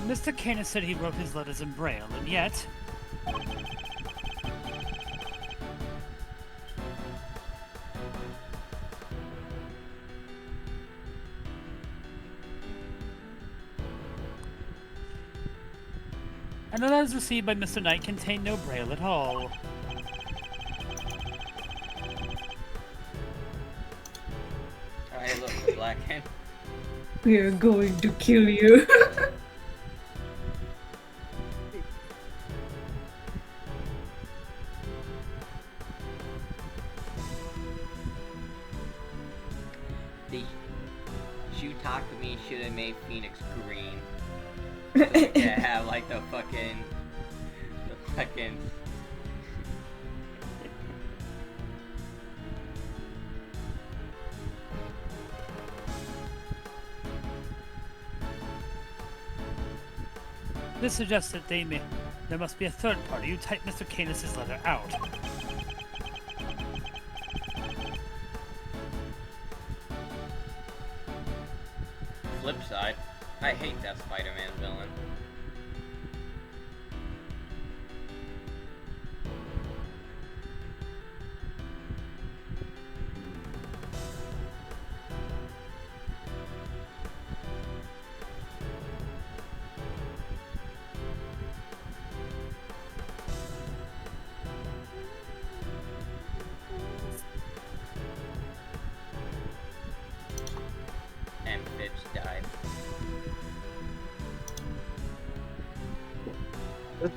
Mr. Kana said he wrote his letters in Braille, and yet... And the letters received by Mr. Knight contain no Braille at all. Alright, look, the black hand. We are going to kill you. The Shutakumi should have made Phoenix green. So we could have like the fucking This suggests that there must be a third party who typed Mr. Canis' letter out. flip side. I hate that Spider-Man villain. And Fitz died.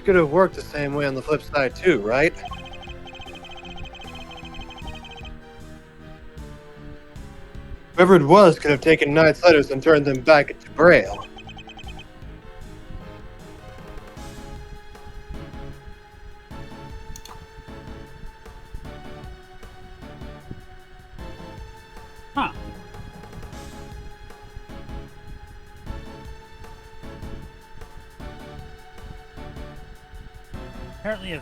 could have worked the same way on the flip side too, right? Whoever it was could have taken Knight's letters and turned them back into Braille. Huh. Apparently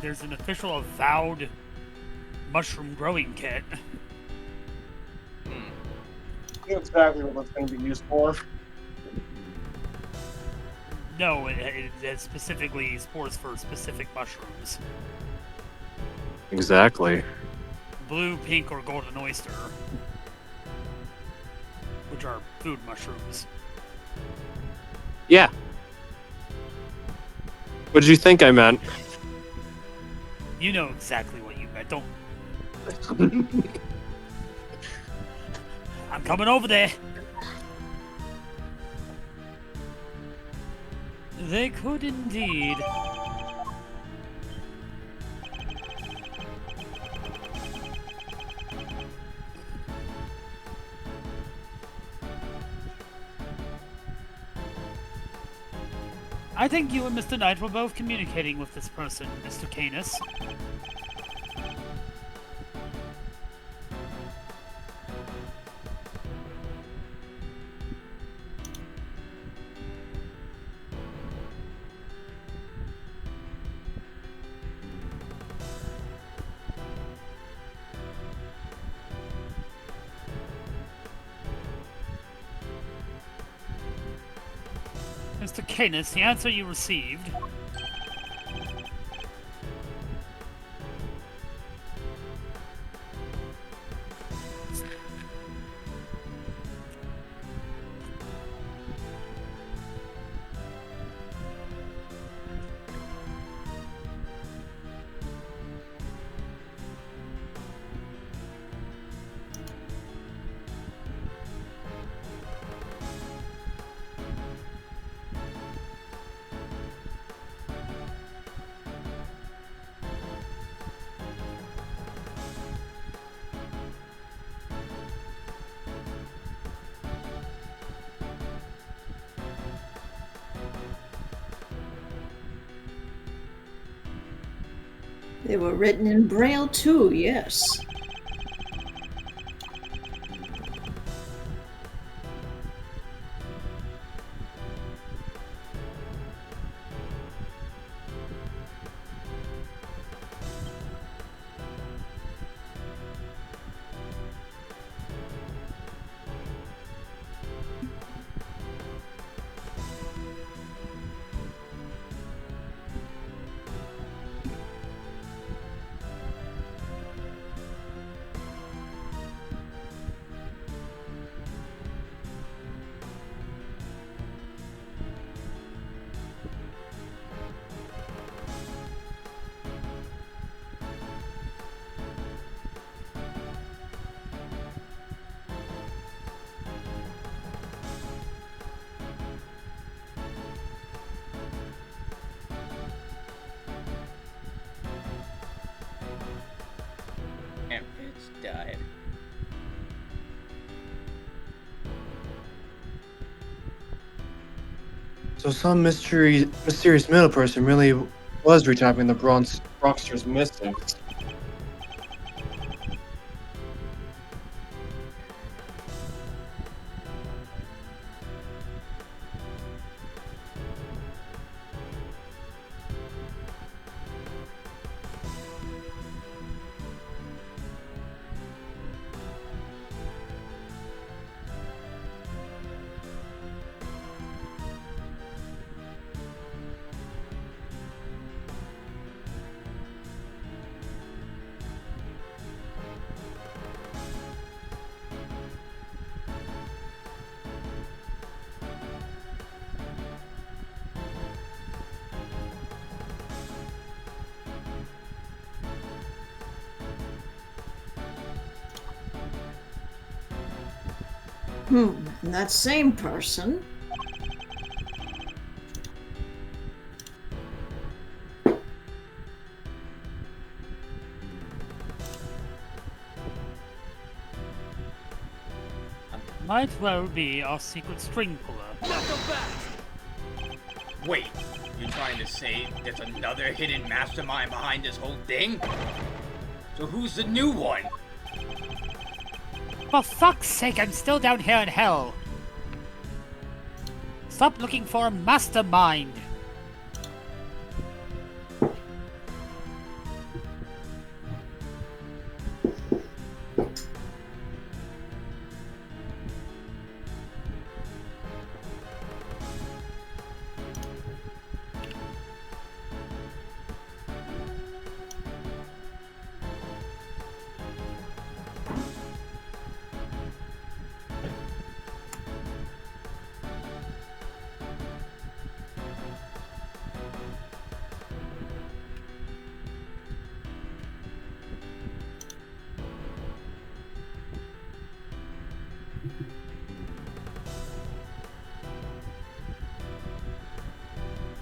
there's an official avowed mushroom growing kit. I know exactly what that's going to be used for. No, it specifically spores for specific mushrooms. Exactly. Blue, pink, or golden oyster. Which are food mushrooms. Yeah. What did you think I meant? You know exactly what you meant. Don't. I'm coming over there. They could indeed. I think you and Mr. Knight were both communicating with this person, Mr. Canis. Mr. Canis, the answer you received. They were written in Braille too, yes. And Fitz died. So some mysterious middle person really was retyping the Bronxter's mystics. And that same person Might well be our secret string puller. Wait, you're trying to say there's another hidden mastermind behind this whole thing? So who's the new one? For fuck's sake, I'm still down here in hell. Stop looking for a mastermind.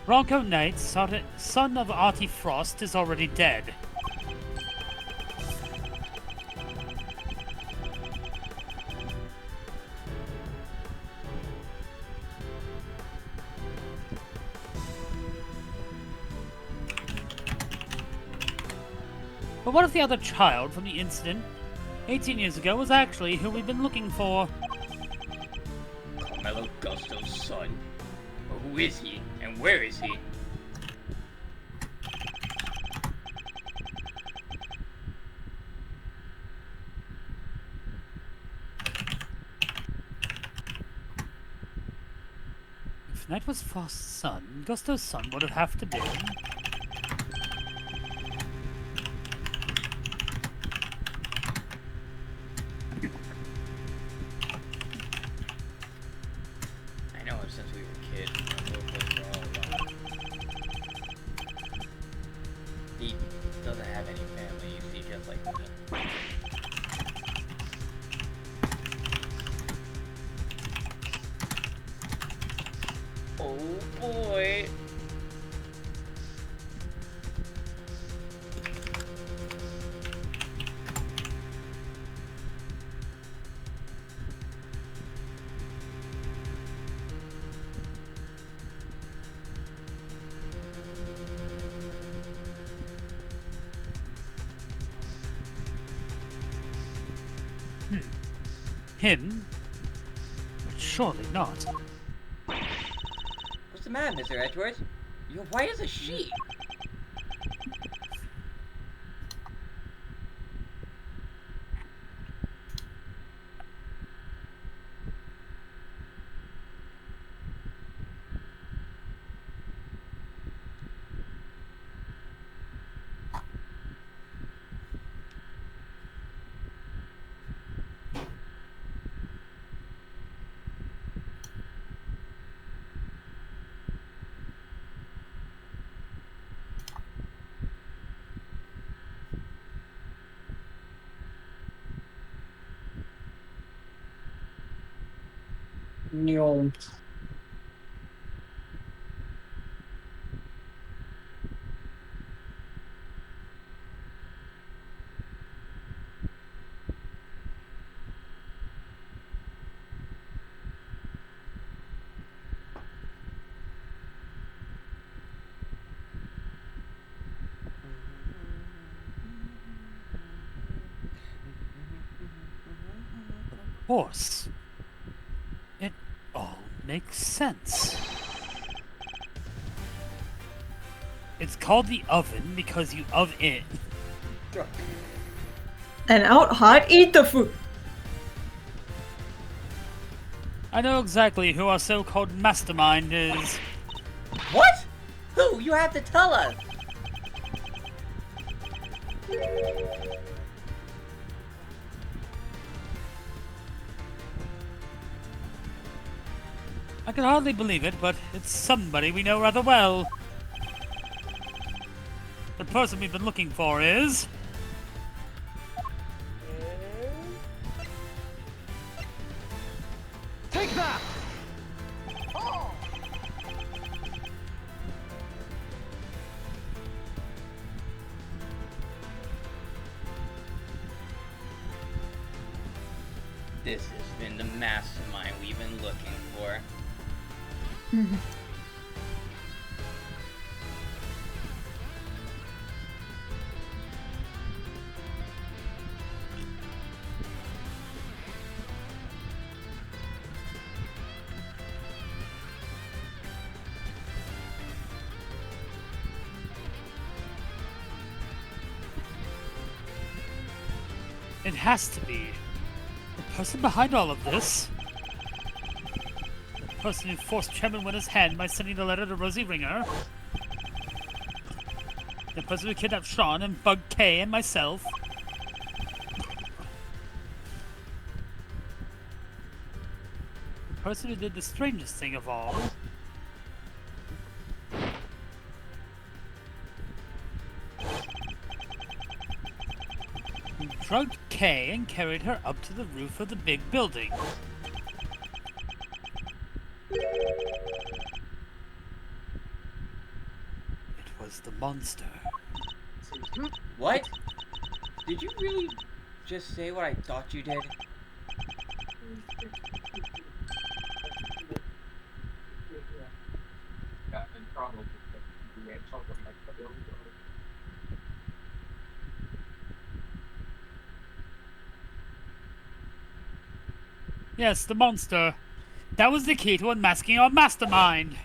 Bronco Knight, son of Artie Frost, is already dead. But what if the other child from the incident 18 years ago was actually who we've been looking for? Carmelo Gusto's son. But who is he, and where is he? If Knight was Frost's son, Gusto's son would have to be. I know him since we were kids. He doesn't have any family, you see, just like me. Oh boy. Him? But surely not. What's the matter, Mr. Edgeworth? You're white as a sheet. No. Of course. It all makes sense. It's called the oven because you of it. And out hot, eat the food. I know exactly who our so-called mastermind is. What? Who? You have to tell us. I can hardly believe it, but it's somebody we know rather well. The person we've been looking for is... Take that! This has been the mastermind we've been looking for. It has to be. The person behind all of this. The person who forced Chairman Winner's hand by sending the letter to Rosie Ringer. The person who kidnapped Sean and Bug K and myself. The person who did the strangest thing of all. Who drugged Kay and carried her up to the roof of the big building. It was the monster. What? Did you really just say what I thought you did? Yes, the monster. That was the key to unmasking our mastermind.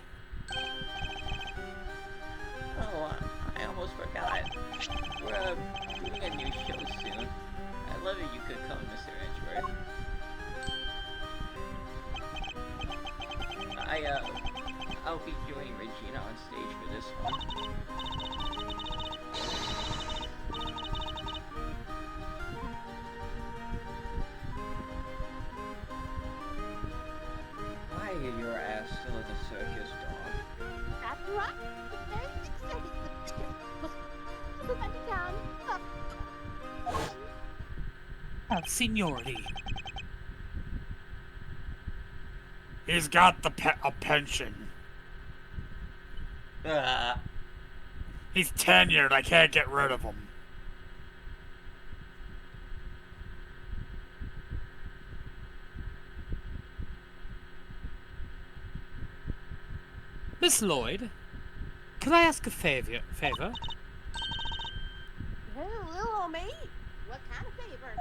Oh, I almost forgot. We're doing a new show soon. I'd love if you could come, Mr. Edgeworth. I'll be joining Regina on stage for this one. Why are your ass still in the circus, dog? That's right. The very next circus was presenting down Have seniority. He's got a pension. He's tenured. I can't get rid of him. Miss Lloyd, can I ask a favor? Hello, me. What kind of favor?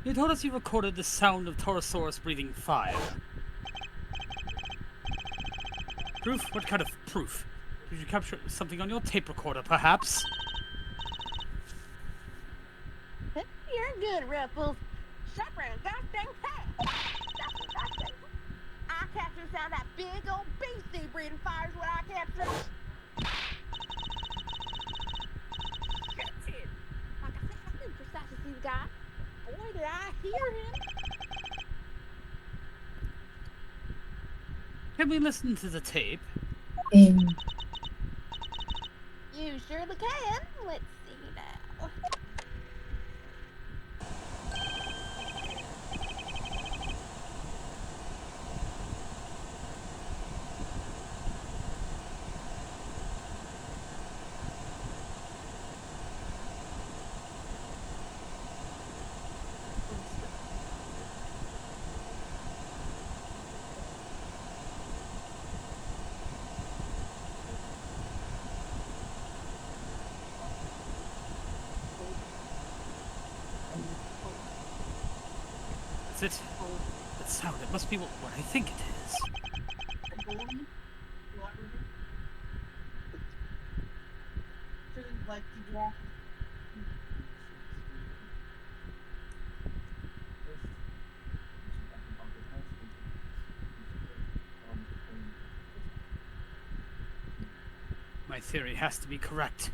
You told us you recorded the sound of Torosaurus breathing fire. Proof? What kind of proof? Did you capture something on your tape recorder, perhaps? You're good, Ruffles. Sharper and goddamn cat. That's what I say. I capture the sound of that big old beastie breathing fire is what I capture. Shit. Like I said, I knew precisely see the guy. Boy, did I hear him. Can we listen to the tape? You surely can. Let's see now. That's it. That sound. It must be what I think it is. My theory has to be correct.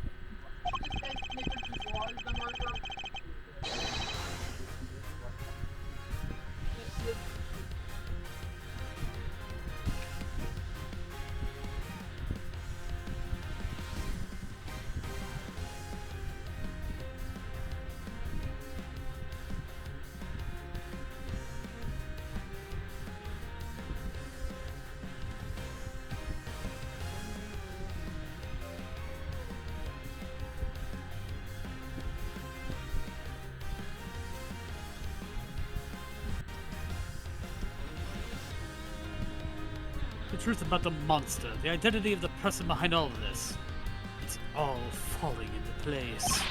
truth about the monster, the identity of the person behind all of this. It's all falling into place.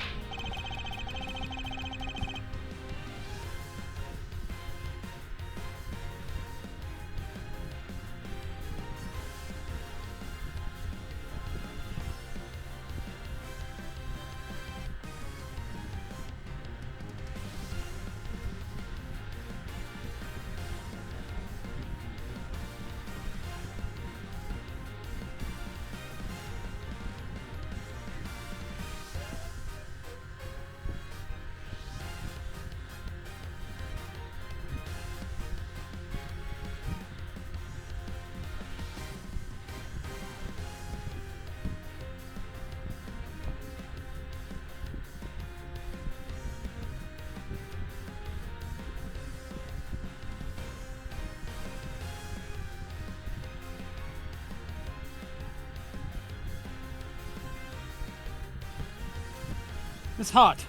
Miss Hart,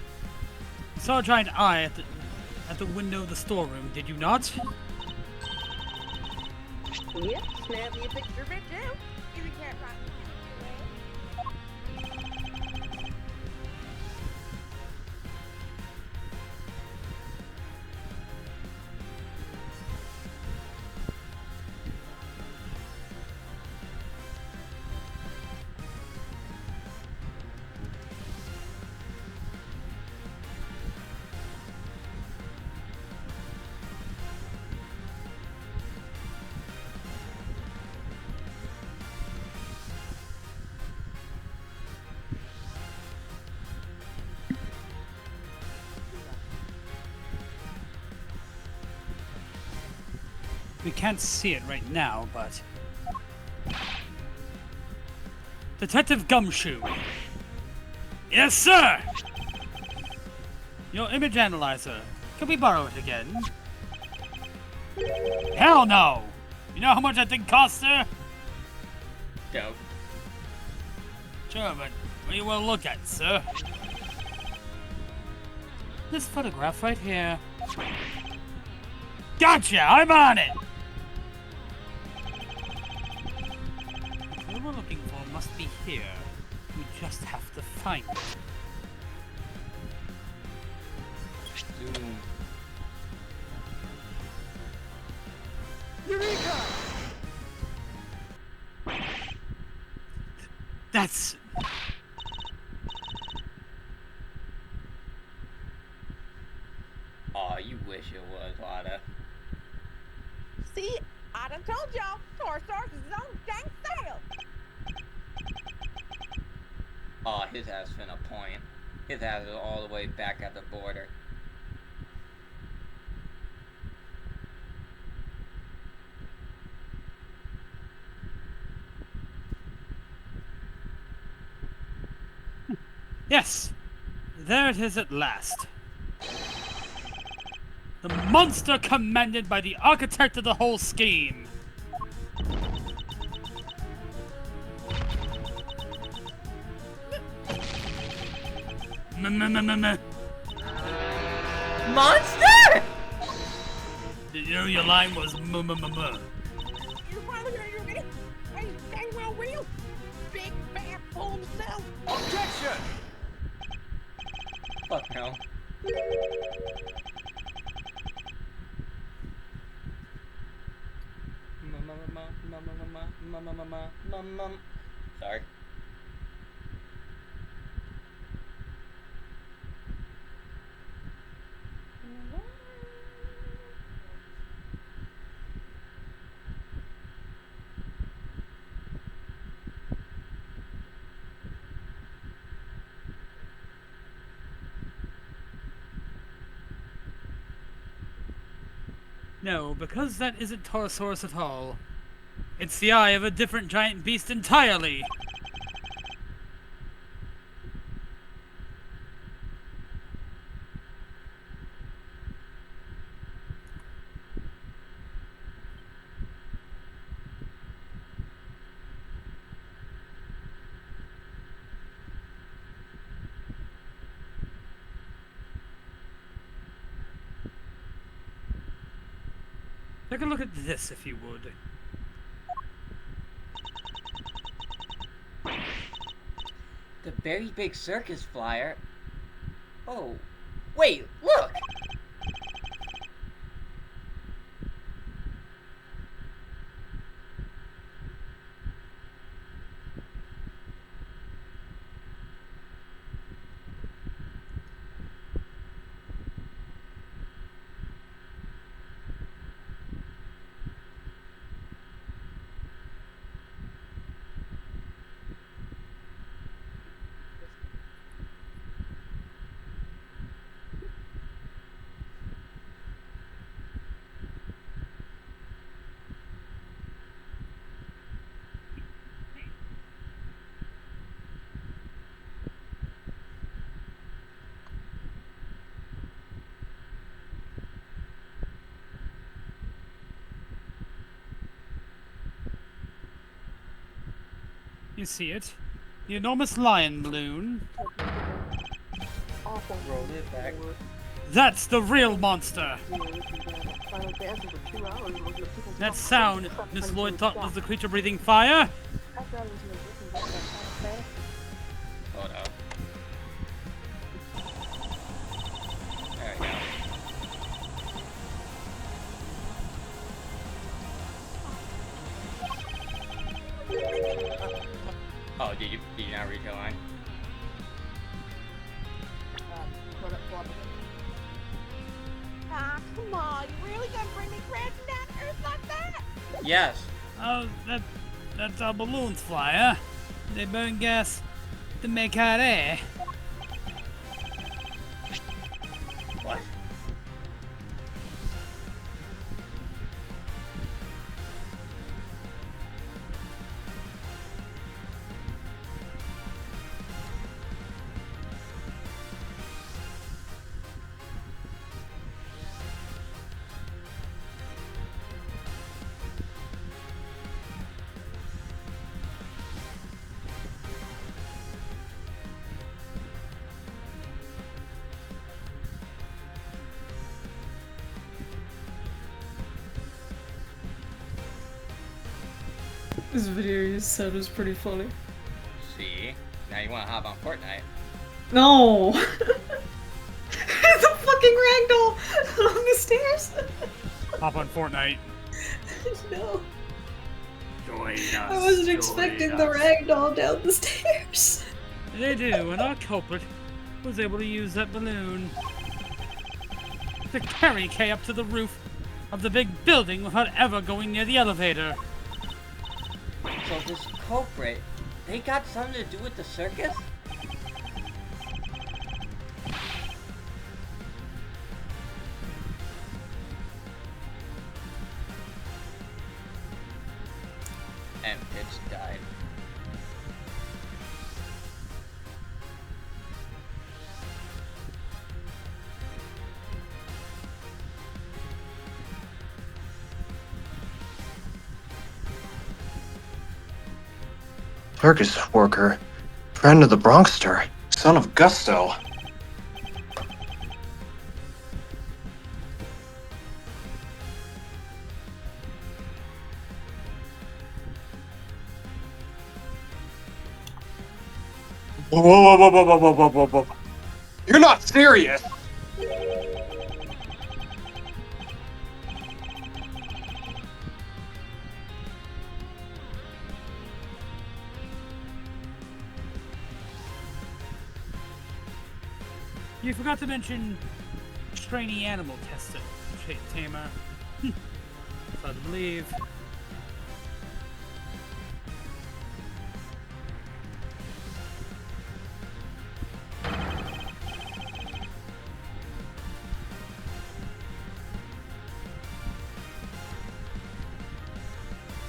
you saw a giant eye at the window of the storeroom, did you not? Yep, snap me a picture of it too. If you can't find We can't see it right now, but... Detective Gumshoe! Yes, sir! Your image analyzer. Can we borrow it again? Hell no! You know how much that thing costs, sir? Don't. Sure, but what do you want to look at, sir? This photograph right here. Gotcha! I'm on it! What we're looking for must be here. We just have to find it. Zoom. Eureka! That's... Aw, you wish it was, Lada. See, I done told y'all, Tour Source is on dang sale. Aw, his ass finna point. His ass is all the way back at the border. Yes! There it is at last. The monster commanded by the architect of the whole scheme. Monster! Did you know your line was You finally heard your name? Hey, dang well real. Big bad fool himself. Objection! Fuck no. Sorry. No, because that isn't Taurosaurus at all. It's the eye of a different giant beast entirely. Take a look at this, if you would. very big circus flyer. Oh, wait, look! You see it? The enormous lion balloon. Awful. Roll it back. That's the real monster! Final dance for 2 hours. Looking at people That talk sound about Miss something Lloyd to thought stop. was the creature breathing fire? I thought it was looking back at Final Fantasy. Hold up. There we go. Oh, did you not read your line? Ah, come on. You really gonna bring me crashing down to Earth like that? Yes. Oh, that's our balloons flyer. They burn gas to make hot air. What? This video you said was pretty funny. See? Now you wanna hop on Fortnite. No! It's a fucking ragdoll on the stairs! Hop on Fortnite. No. Join us. I wasn't expecting the ragdoll down the stairs. They do, and our culprit was able to use that balloon to carry Kay up to the roof of the big building without ever going near the elevator. So this culprit, they got something to do with the circus? And Pitch died. Circus worker. Friend of the Bronxster. Son of Gusto. Whoa, whoa, whoa, whoa, whoa, whoa, whoa, whoa, whoa. You're not serious! You forgot to mention trainee animal testing, Tamer. It's hard to believe.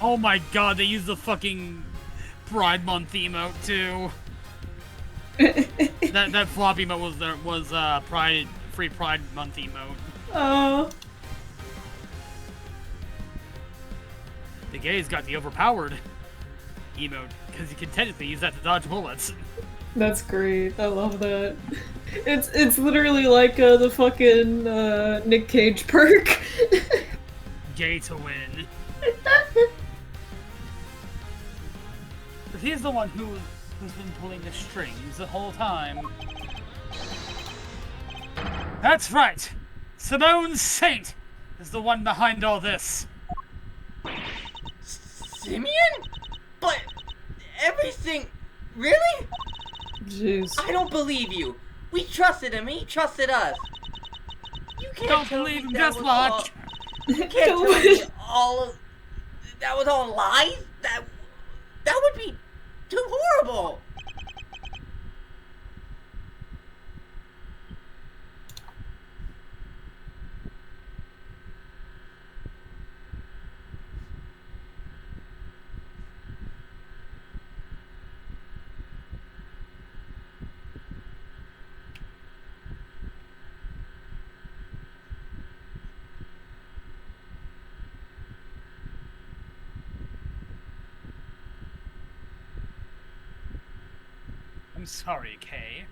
Oh my god, they used the fucking Pride Month emote too. that floppy emote was Pride Free Pride Month emote. Oh. The gays got the overpowered emote because you can technically use that to dodge bullets. That's great. I love that. It's literally like the fucking Nick Cage perk. Gay to win. But he's the one who who's been pulling the strings the whole time. That's right! Simone Saint is the one behind all this. Simeon? But everything... Really? Jeez. I don't believe you. We trusted him, he trusted us. You can't Don't tell believe me him that just was watch. You can't tell me all of... That was all lies? That would be too horrible. I'm sorry, Kay.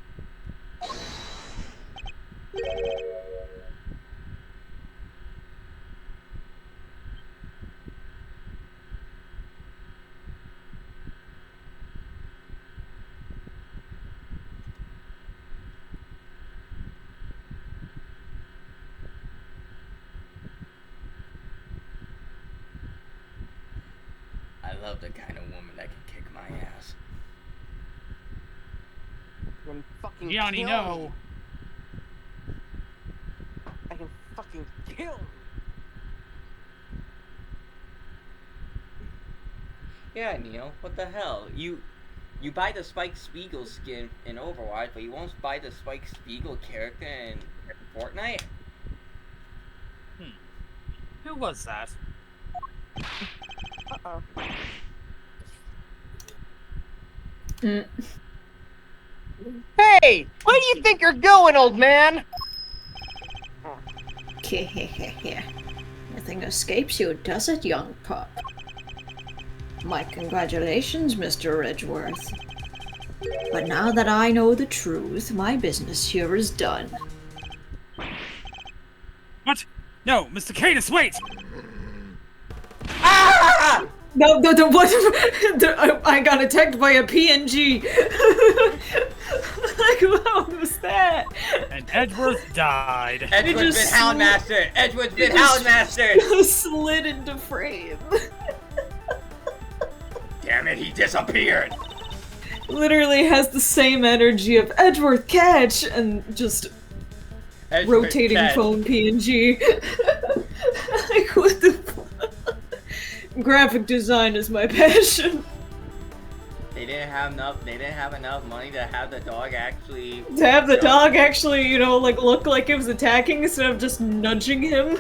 I love the kind of woman that can kick my ass. And fucking You already kill know. me. I can fucking kill me. Yeah, Neil, what the hell? You buy the Spike Spiegel skin in Overwatch, but you won't buy the Spike Spiegel character in Fortnite? Who was that? Uh-oh. Hey, where do you think you're going, old man? Nothing escapes you, does it, young pup? My congratulations, Mr. Edgeworth. But now that I know the truth, my business here is done. What? No, Mr. Cadus, wait! Ah! No, what? I got attacked by a PNG. Like, what was that? And Edgeworth died. Edgewood's just been Houndmaster! Edgewood's been just- Houndmaster! Slid into frame. Damn it, he disappeared! Literally has the same energy of Edgeworth catch and just Edgewood rotating catch. phone PNG. Like, what the fuck? Graphic design is my passion. They didn't have enough money to have the dog actually... To have the dog actually, you know, like look like it was attacking instead of just nudging him.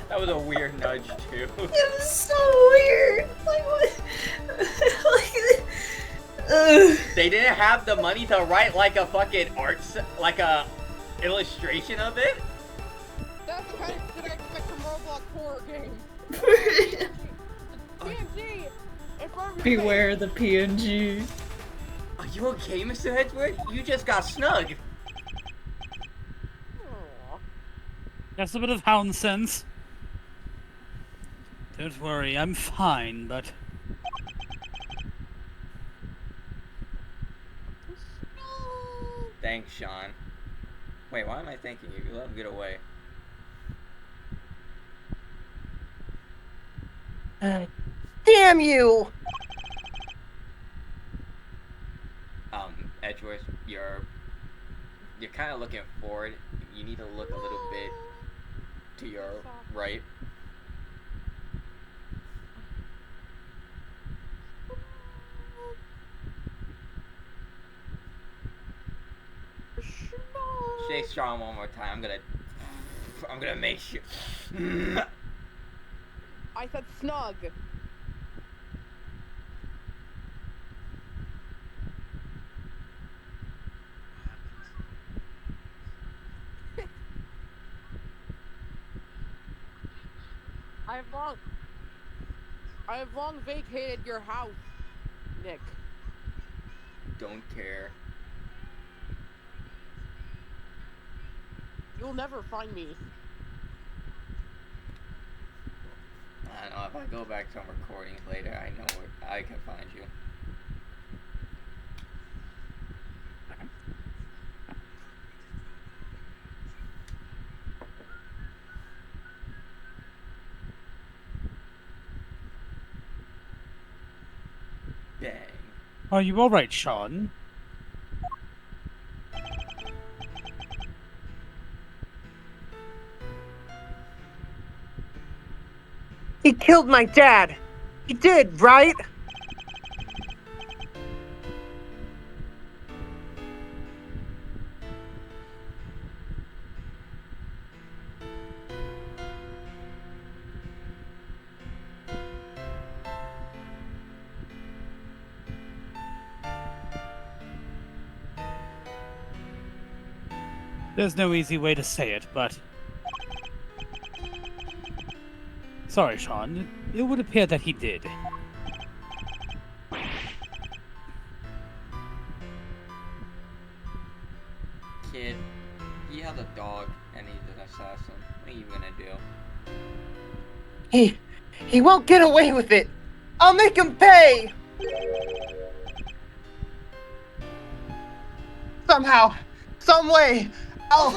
That was a weird nudge, too. It was so weird. Like what? They didn't have the money to write like a fucking like a illustration of it? That's the kind of shit I expect from Roblox horror games. PNG! It's on your Beware the PNG. Are you okay, Mr. Edgewood? You just got snug. face. Aw. That's a bit of hound sense. Don't worry, I'm fine, but... Thanks, Sean. Wait, why am I thanking you? You let him get away. Damn you! Edgeworth, you're kind of looking forward. You need to look a little bit to your right. Stay strong one more time. I'm gonna make sure. I said snug. I have long vacated your house, Nick. Don't care. You'll never find me. I don't know, if I go back to some recordings later, I know where I can find you. Are you alright, Sean? He killed my dad. He did, right? There's no easy way to say it, but... Sorry, Sean. It would appear that he did. Kid, he has a dog and he's an assassin. What are you gonna do? He won't get away with it. I'll make him pay. Somehow, some way, I'll...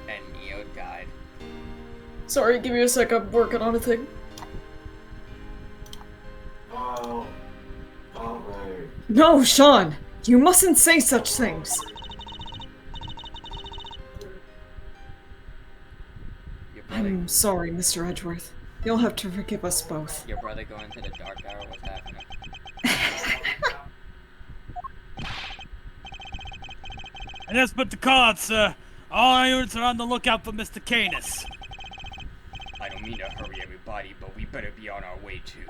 And Neo died. Sorry, give me a sec, I'm working on a thing. No, Sean! You mustn't say such things! Your brother, I'm sorry, Mr. Edgeworth. You'll have to forgive us both. your brother going to the dark hour? What's happening? And that's but the cards, sir. All irons are on the lookout for Mr. Canis. I don't mean to hurry everybody, but we better be on our way too.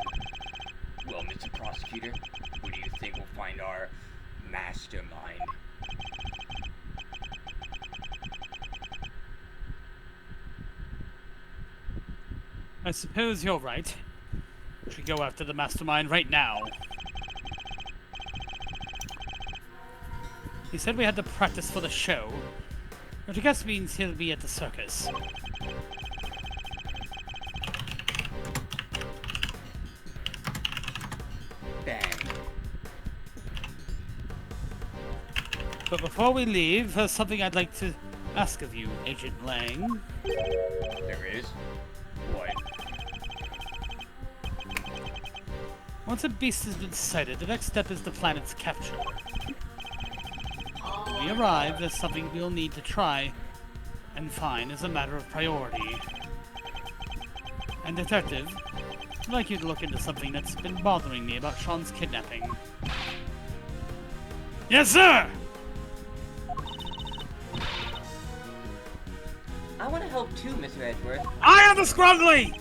Well, Mr. Prosecutor, who do you think will find our mastermind? I suppose you're right. We should go after the mastermind right now. He said we had to practice for the show, which I guess means he'll be at the circus. Bang. But before we leave, there's something I'd like to ask of you, Agent Lang. There is? What? Once a beast has been sighted, the next step is the planet's capture. When we arrive, there's something we'll need to try and find as a matter of priority. And Detective, I'd like you to look into something that's been bothering me about Sean's kidnapping. Yes, sir! I want to help too, Mr. Edgeworth. I am the Scrugly!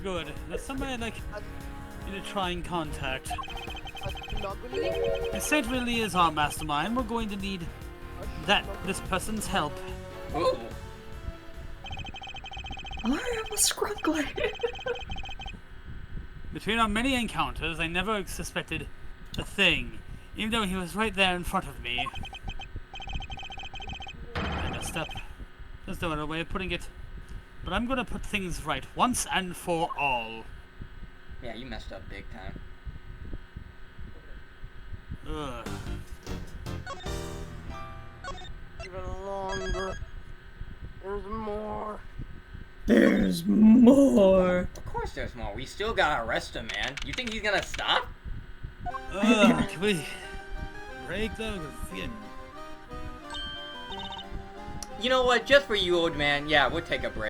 Good. That's somebody I'd like you to try and contact. If Saint really is our mastermind, we're going to need this person's help. Ooh. I am a scruggler. Between our many encounters, I never suspected a thing, even though he was right there in front of me. I messed up. There's no other way of putting it. But I'm gonna put things right once and for all. Yeah, you messed up big time. Ugh. Even longer. There's more. There's more. Of course there's more. We still gotta arrest him, man. You think he's gonna stop? Can we break the fin? You know what? Just for you, old man. Yeah, we'll take a break.